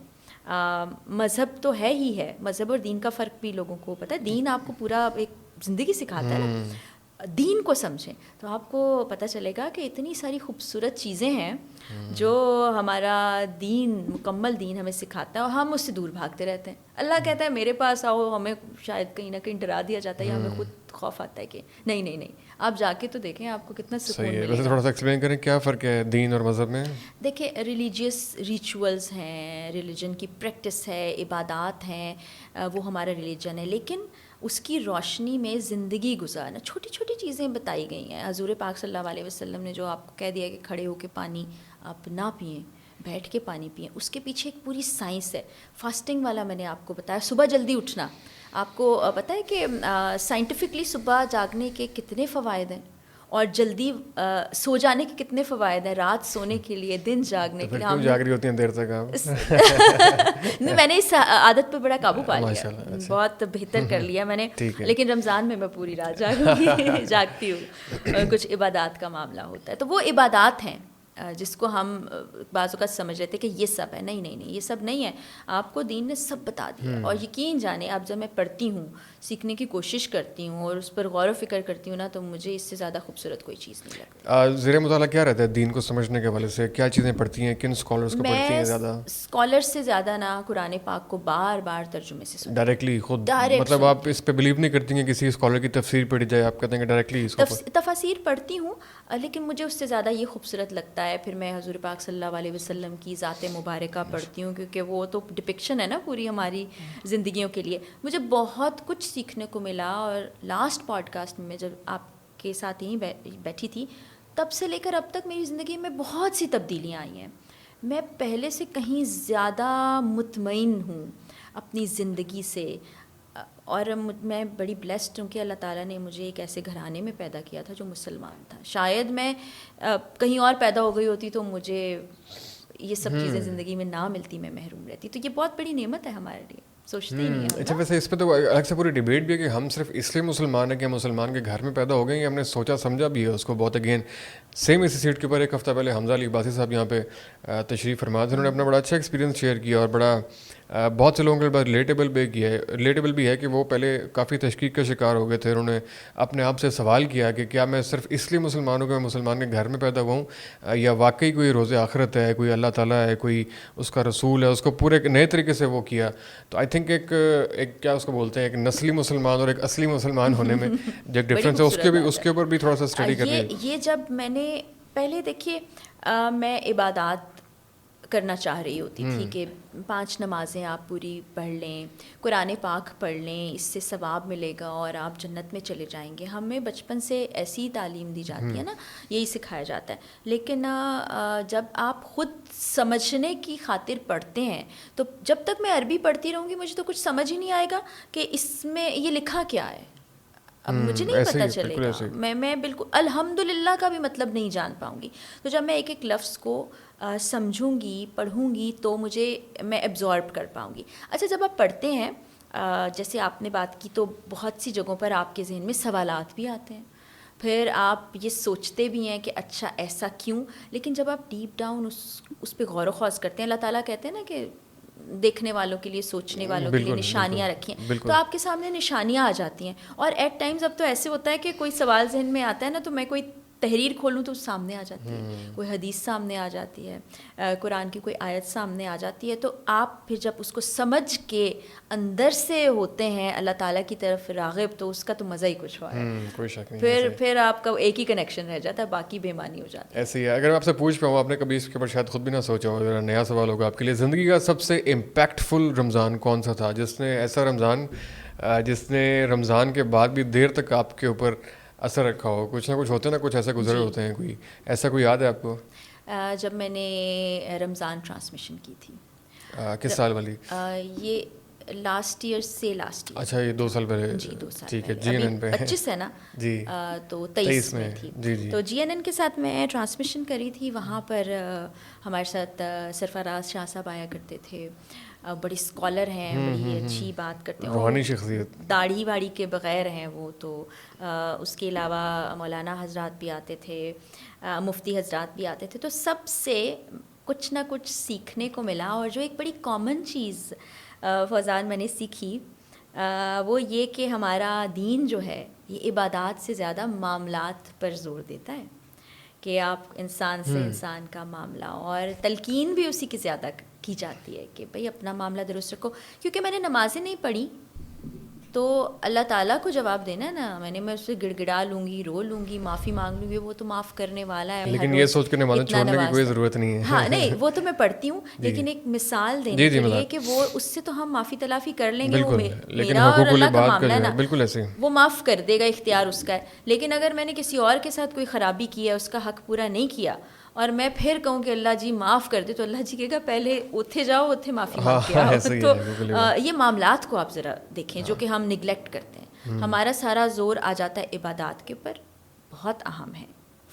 مذہب تو ہے ہی ہے, مذہب اور دین کا فرق بھی لوگوں کو پتہ ہے. دین آپ کو پورا ایک زندگی سکھاتا ہے نا, دین کو سمجھیں تو آپ کو پتہ چلے گا کہ اتنی ساری خوبصورت چیزیں ہیں جو ہمارا دین, مکمل دین ہمیں سکھاتا ہے, اور ہم اس سے دور بھاگتے رہتے ہیں. اللہ کہتا ہے میرے پاس آؤ, ہمیں شاید کہیں نہ کہیں ڈرا دیا جاتا ہے, یا ہمیں خود خوف آتا ہے کہ نہیں آپ جا کے تو دیکھیں آپ کو کتنا سکون ملے گا. ویسے تھوڑا سا ایکسپلین کریں کیا فرق ہے دین اور مذہب میں؟ دیکھیں ریلیجیس ریچولز ہیں, ریلیجن کی پریکٹس ہے, عبادات ہیں, وہ ہمارا ریلیجن ہے, لیکن اس کی روشنی میں زندگی گزارنا, چھوٹی چھوٹی چیزیں بتائی گئی ہیں. حضور پاک صلی اللہ علیہ وسلم نے جو آپ کو کہہ دیا کہ کھڑے ہو کے پانی آپ نہ پئیں, بیٹھ کے پانی پئیں, اس کے پیچھے ایک پوری سائنس ہے. فاسٹنگ والا میں نے آپ کو بتایا, صبح جلدی اٹھنا, آپ کو پتہ ہے کہ سائنٹیفکلی صبح جاگنے کے کتنے فوائد ہیں, اور جلدی سو جانے کے کتنے فوائد ہیں, رات سونے کے لیے, دن جاگنے کے لیے. کیوں جاگ رہی ہوتی ہیں دیر تک آپ؟ نہیں, میں نے اس عادت پہ بڑا قابو پا لیا, بہت بہتر کر لیا میں نے, لیکن رمضان میں پوری رات جاگوں گی, جاگتی ہوں. کچھ عبادات کا معاملہ ہوتا ہے, تو وہ عبادات ہیں جس کو ہم بعض اوقات سمجھ رہے تھے کہ یہ سب ہے. نہیں, یہ سب نہیں ہے, آپ کو دین نے سب بتا دیا. اور یقین جانے اب جب میں پڑھتی ہوں, سیکھنے کی کوشش کرتی ہوں اور اس پر غور و فکر کرتی ہوں نا, تو مجھے اس سے زیادہ خوبصورت کوئی چیز نہیں لگتی. زیر مطالعہ کیا رہتا ہے دین کو سمجھنے کے حوالے سے, کیا چیزیں پڑھتی ہیں, کن اسکالرس کو پڑھتی ہیں زیادہ؟ اسکالر سے زیادہ نا قرآن پاک کو بار بار ترجمے سے سنتی, ڈائریکٹلی خود, مطلب آپ اس پہ بلیو نہیں کرتی ہیں کسی اسکالر کی تفسیر پڑھی جائے, آپ کہتے ہیں کہ ڈائریکٹلی اس کو تفاسیر پڑھتی ہوں, لیکن مجھے اس سے زیادہ یہ خوبصورت لگتا ہے. پھر میں حضور پاک صلی اللہ علیہ وسلم کی ذات مبارکہ پڑھتی ہوں, کیونکہ وہ تو ڈپکشن ہے نا پوری ہماری زندگیوں کے لیے. مجھے بہت کچھ سیکھنے کو ملا, اور لاسٹ پوڈ کاسٹ میں جب آپ کے ساتھ یہیں بیٹھی تھی, تب سے لے کر اب تک میری زندگی میں بہت سی تبدیلیاں آئی ہیں. میں پہلے سے کہیں زیادہ مطمئن ہوں اپنی زندگی سے, اور میں بڑی بلیسڈ ہوں کہ اللہ تعالیٰ نے مجھے ایک ایسے گھرانے میں پیدا کیا تھا جو مسلمان تھا. شاید میں کہیں اور پیدا ہو گئی ہوتی تو مجھے یہ سب چیزیں زندگی میں نہ ملتی, میں محروم رہتی. تو یہ بہت بڑی نعمت ہے ہمارے لیے, سوچتے ہی نہیں ہیں. اچھا, ویسے اس پہ تو الگ سے پوری ڈیبیٹ بھی ہے کہ ہم صرف اس لیے مسلمان ہیں کہ ہم مسلمان کے گھر میں پیدا ہو گئے, یا ہم نے سوچا سمجھا بھی ہے اس کو بہت. اگین سیم اسی سیٹ کے اوپر ایک ہفتہ پہلے حمزہ علی عباسی صاحب یہاں پہ تشریف فرما تھے, انہوں نے اپنا بڑا اچھا ایکسپیرینس شیئر کیا, اور بڑا بہت سے لوگوں کے بعد ریلیٹیبل بھی ہے کہ وہ پہلے کافی تشکیک کا شکار ہو گئے تھے. انہوں نے اپنے آپ سے سوال کیا کہ کیا میں صرف اس لیے مسلمان ہوں کہ میں مسلمان کے گھر میں پیدا ہوا ہوں, یا واقعی کوئی روز آخرت ہے, کوئی اللہ تعالیٰ ہے, کوئی اس کا رسول ہے, اس کو پورے نئے طریقے سے وہ کیا. تو آئی تھنک ایک کیا اس کو بولتے ہیں، ایک نسلی مسلمان اور ایک اصلی مسلمان ہونے میں جو ایک ڈفرینس ہے اس کے اوپر بھی تھوڑا سا اسٹڈی کریں. یہ جب میں نے پہلے دیکھیے میں عبادات کرنا چاہ رہی ہوتی تھی کہ 5 نمازیں آپ پوری پڑھ لیں، قرآن پاک پڑھ لیں، اس سے ثواب ملے گا اور آپ جنت میں چلے جائیں گے. ہمیں بچپن سے ایسی تعلیم دی جاتی ہے نا، یہی سکھایا جاتا ہے. لیکن جب آپ خود سمجھنے کی خاطر پڑھتے ہیں تو جب تک میں عربی پڑھتی رہوں گی مجھے تو کچھ سمجھ ہی نہیں آئے گا کہ اس میں یہ لکھا کیا ہے. اب مجھے نہیں پتہ چلے گا، میں بالکل الحمدللہ کا بھی مطلب نہیں جان پاؤں گی. تو جب میں ایک ایک لفظ کو سمجھوں گی، پڑھوں گی تو میں ایبزارب کر پاؤں گی. اچھا جب آپ پڑھتے ہیں، جیسے آپ نے بات کی، تو بہت سی جگہوں پر آپ کے ذہن میں سوالات بھی آتے ہیں، پھر آپ یہ سوچتے بھی ہیں کہ اچھا ایسا کیوں. لیکن جب آپ ڈیپ ڈاؤن اس پہ غور و خوض کرتے ہیں، اللہ تعالیٰ کہتے ہیں نا کہ دیکھنے والوں کے لیے، سوچنے والوں کے لیے نشانیاں رکھی ہیں، تو آپ کے سامنے نشانیاں آ جاتی ہیں. اور ایٹ ٹائمز اب تو ایسے ہوتا ہے کہ کوئی سوال ذہن میں آتا ہے نا تو میں کوئی تحریر کھولوں تو سامنے آ جاتی ہے، کوئی حدیث سامنے آ جاتی ہے، قرآن کی کوئی آیت سامنے آ جاتی ہے. تو آپ پھر جب اس کو سمجھ کے اندر سے ہوتے ہیں اللہ تعالیٰ کی طرف راغب، تو اس کا تو مزہ ہی کچھ ہوا ہے. کوئی شک نہیں. پھر آپ کا ایک ہی کنیکشن رہ جاتا ہے، باقی بے معنی ہو جاتی ہے. ایسے ہی ہے. اگر میں آپ سے پوچھ پاؤں، آپ نے کبھی اس کے اوپر شاید خود بھی نہ سوچا ہو، ذرا نیا سوال ہوگا آپ کے لیے، زندگی کا سب سے امپیکٹ فل رمضان کون سا تھا؟ ایسا رمضان جس نے رمضان کے بعد بھی دیر تک آپ کے اوپر اثر رکھا ہو. کچھ نہ کچھ ہوتے ہیں نا، کچھ ایسا گزرے ہوتے ہیں، کوئی ایسا کوئی یاد ہے آپ کو؟ جب میں نے رمضان ٹرانسمیشن کی تھی. کس سال والی؟ یہ لاسٹ ایئر. اچھا، یہ 2 سال پہلے. جی 2 سال. ٹھیک ہے. GNN پہ 25 ہے نا جی، تو 23 میں تھی. جی. تو GNN کے ساتھ میں ٹرانسمیشن کری تھی. وہاں پر ہمارے ساتھ سرفراز شاہ صاحب آیا کرتے تھے. بڑی اسکالر ہیں، بڑی اچھی بات کرتے ہیں، روحانی شخصیت، داڑھی واڑی کے بغیر ہیں وہ تو. اس کے علاوہ مولانا حضرات بھی آتے تھے، مفتی حضرات بھی آتے تھے. تو سب سے کچھ نہ کچھ سیکھنے کو ملا. اور جو ایک بڑی کامن چیز فوزان میں نے سیکھی وہ یہ کہ ہمارا دین جو ہے یہ عبادات سے زیادہ معاملات پر زور دیتا ہے، کہ آپ انسان سے انسان کا معاملہ، اور تلقین بھی اسی کی زیادہ کی جاتی ہے کہ بھئی اپنا معاملہ درست رکھو. کیونکہ میں نے نمازیں نہیں پڑھی تو اللہ تعالیٰ کو جواب دینا ہے نا. میں اس سے گڑ گڑا لوں گی، رو لوں گی، معافی مانگ لوں گی، وہ تو معاف کرنے والا ہے. لیکن یہ سوچ کے نمازیں چھوڑنے کی کوئی ضرورت نہیں ہے. ہاں نہیں، وہ تو میں پڑھتی ہوں، لیکن ایک مثال دینے کے لیے کہ وہ اس سے تو ہم معافی تلافی کر لیں گے، وہ میرا اور اللہ کا معاملہ ہے نا، بالکل ایسے وہ معاف کر دے گا، اختیار اس کا ہے. لیکن اگر میں نے کسی اور کے ساتھ کوئی خرابی کی ہے، اس کا حق پورا نہیں کیا، اور میں پھر کہوں کہ اللہ جی معاف کر دے، تو اللہ جی کہے گا پہلے اتھے جاؤ، اتھے معافی مانگ کے آؤ. تو یہ معاملات کو آپ ذرا دیکھیں جو کہ ہم نگلیکٹ کرتے ہیں. ہمارا سارا زور آ جاتا ہے عبادات کے اوپر. بہت اہم ہے،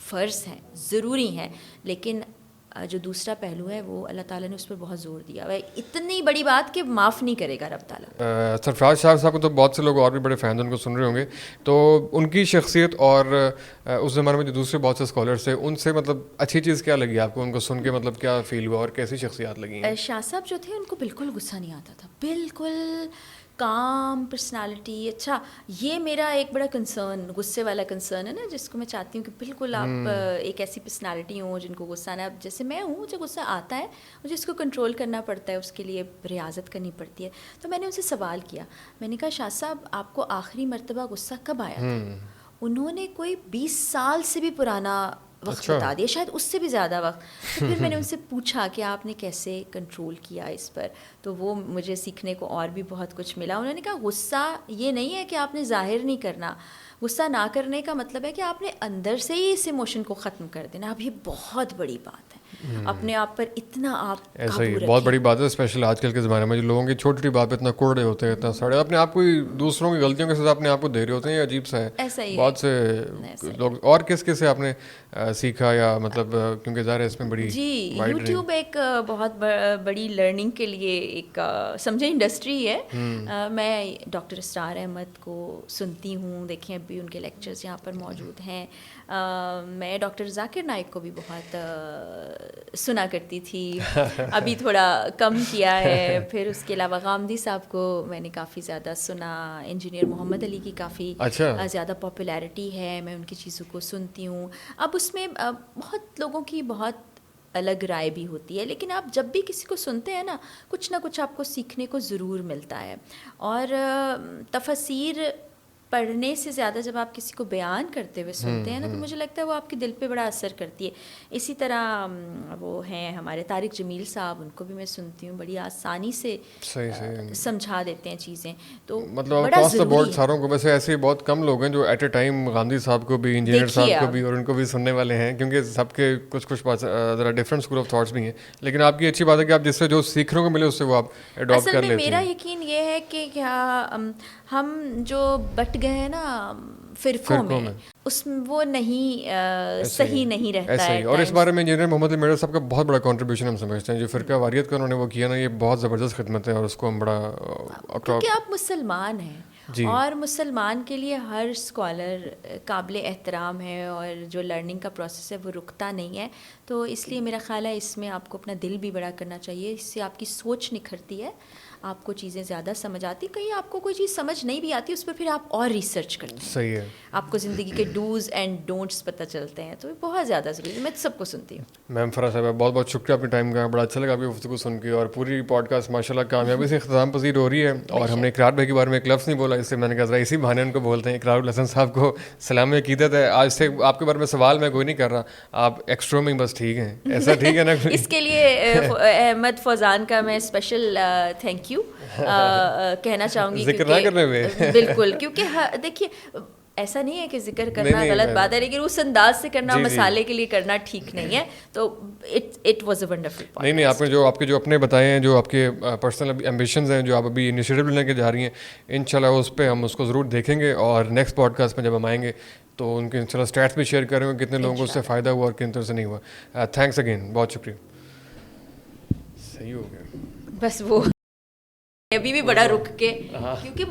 فرض ہیں، ضروری ہیں، لیکن جو دوسرا پہلو ہے وہ اللہ تعالیٰ نے اس پر بہت زور دیا ہوا ہے. اتنی بڑی بات کہ معاف نہیں کرے گا رب تعالیٰ. سرفراز شاہ صاحب کو تو بہت سے لوگ اور بھی بڑے فین ان کو سن رہے ہوں گے، تو ان کی شخصیت اور اس زمانے میں جو دوسرے بہت سے اسکالرس تھے ان سے مطلب اچھی چیز کیا لگی آپ کو؟ ان کو سن کے مطلب کیا فیل ہوا اور کیسی شخصیات لگی ہیں؟ شاہ صاحب جو تھے ان کو بالکل غصہ نہیں آتا تھا، بالکل کام پرسنالٹی. اچھا یہ میرا ایک بڑا کنسرن، غصے والا کنسرن ہے نا، جس کو میں چاہتی ہوں کہ بالکل آپ ایک ایسی پرسنالٹی ہوں جن کو غصہ نہ. اب جیسے میں ہوں، مجھے غصہ آتا ہے، مجھے اس کو کنٹرول کرنا پڑتا ہے، اس کے لیے ریاضت کرنی پڑتی ہے. تو میں نے ان سے سوال کیا، میں نے کہا شاہ صاحب آپ کو آخری مرتبہ غصہ کب آیا تھا؟ انہوں نے کوئی 20 سال سے بھی پرانا وقت بتا دیا، شاید اس سے بھی زیادہ وقت. تو پھر میں نے ان سے پوچھا کہ آپ نے کیسے کنٹرول کیا اس پر، تو وہ مجھے سیکھنے کو اور بھی بہت کچھ ملا. انہوں نے کہا غصہ یہ نہیں ہے کہ آپ نے ظاہر نہیں کرنا، غصہ نہ کرنے کا مطلب ہے کہ آپ نے اندر سے ہی اس ایموشن کو ختم کر دینا. اب یہ بہت بڑی بات ہے، اپنے آپ پر اتنا آپ ایسا ہی بہت بڑی بات ہے، اسپیشل آج کل کے زمانے میں جو لوگوں کی چھوٹی چھوٹی بات پہ اتنا کوڑے ہوتے ہیں، اتنا سڑے اپنے آپ کو ہی دوسروں کی غلطیوں کے ساتھ اپنے آپ کو دے رہے ہوتے ہیں. یہ عجیب سا ہے. بہت سے لوگ. اور کس کس سے آپ نے سیکھا یا مطلب کیونکہ ظاہر ہے اس میں بڑی جی یوٹیوب ایک بہت بڑی لرننگ کے لیے ایک سمجھے انڈسٹری ہے. میں ڈاکٹر اسرار احمد کو سنتی ہوں، دیکھیں ابھی ان کے لیکچرز یہاں پر موجود ہیں. میں ڈاکٹر ذاکر نائک کو بھی بہت سنا کرتی تھی، ابھی تھوڑا کم کیا ہے. پھر اس کے علاوہ غامدی صاحب کو میں نے کافی زیادہ سنا. انجینئر محمد علی کی کافی زیادہ پاپولیرٹی ہے، میں ان کی چیزوں کو سنتی ہوں. اب اس میں بہت لوگوں کی بہت الگ رائے بھی ہوتی ہے، لیکن آپ جب بھی کسی کو سنتے ہیں نا کچھ آپ کو سیکھنے کو ضرور ملتا ہے. اور تفاسیر پڑھنے سے زیادہ جب آپ کسی کو بیان کرتے ہوئے سنتے ہیں نا تو مجھے لگتا ہے وہ آپ کے دل پہ بڑا اثر کرتی ہے. اسی طرح وہ ہیں ہمارے طارق جمیل صاحب، ان کو بھی میں سنتی ہوں، بڑی آسانی سے سمجھا دیتے ہیں چیزیں، تو مطلب بڑا اکراس دا بورڈ ضروری ہے. ساروں کو. ویسے ایسے بہت کم لوگ ہیں جو ایٹ اے ٹائم غامدی صاحب کو بھی، انجینئر صاحب کو بھی اور ان کو بھی سننے والے ہیں، کیونکہ سب کے کچھ ذرا ڈفرینٹ اسکول آف تھاٹس بھی ہیں. لیکن آپ کی اچھی بات ہے کہ آپ جس سے جو سیکھنے کو ملے اس سے وہ آپ اڈاپٹ کر اصل میں لیتے ہیں. میرا یقین یہ ہے کہ کیا ہم جو بٹ گئے ہیں نا فرقوں میں اس وہ نہیں صحیح نہیں رہتا ہے. اور اس بارے میں انجینئر محمد علی میرا صاحب کا بہت بڑا کنٹریبیوشن ہم سمجھتے ہیں. جو فرقہ واریت کا انہوں نے وہ کیا نا، یہ بہت زبردست خدمت ہے اور اس کو ہم بڑا، کیونکہ آپ مسلمان ہیں اور مسلمان کے لیے ہر اسکالر قابل احترام ہے اور جو لرننگ کا پروسیس ہے وہ رکتا نہیں ہے. تو اس لیے میرا خیال ہے اس میں آپ کو اپنا دل بھی بڑا کرنا چاہیے، اس سے آپ کی سوچ نکھرتی ہے، آپ کو چیزیں زیادہ سمجھ آتی. کہیں آپ کو کوئی چیز سمجھ نہیں بھی آتی اس پہ پھر آپ اور ریسرچ کرتے ہیں. صحیح ہے. آپ کو زندگی کے ڈوز اینڈ ڈونٹس پتہ چلتے ہیں، تو یہ بہت زیادہ ضروری ہے. میں سب کو سنتی ہوں. میم فرح صاحب بہت بہت شکریہ اپنے ٹائم کا، بڑا اچھا لگا آپ کی گفتگو سن کے. اور پوری پوڈ کاسٹ ماشاء اللہ کامیابی سے اختتام پذیر ہو رہی ہے. اور ہم نے اقرار بھائی کے بارے میں ایک لفظ نہیں بولا، اس سے میں نے کہا ذرا اسی بہانے ان کو بولتے ہیں. اقرار الحسن صاحب کو سلام عقیدت ہے. آج سے آپ کے بارے میں سوال میں کوئی نہیں کر رہا، آپ ایکسٹرو میں بس ٹھیک ہیں، ایسا ٹھیک ہے نا؟ اس کے لیے احمد فوزان کا میں اسپیشل تھینک یو کہنا چاہوں گی، ذکر نہ کرنے میں بالکل، کیونکہ دیکھیے ایسا نہیں ہے کہ ذکر کرنا غلط بات ہے، لیکن اس انداز سے کرنا مسالے کے لیے کرنا ٹھیک نہیں ہے. تو it was a wonderful podcast. نہیں آپ نے جو آپ کے جو اپنے بتائے ہیں، جو آپ کے پرسنل ایمبیشنز ہیں، جو آپ ابھی انیشیٹو لے کے جا رہی ہیں، انشاءاللہ اس پہ ہم اس کو ضرور دیکھیں گے. اور نیکسٹ پوڈ کاسٹ میں جب ہم آئیں گے تو ان کے انشاءاللہ اسٹیٹس بھی شیئر کریں گے، کتنے لوگوں کو اس سے فائدہ ہوا اور کن طرح سے نہیں ہوا. تھینکس اگین، بہت شکریہ. صحیح ہو گیا بس وہ ابھی بھی بڑا رک کے، کیونکہ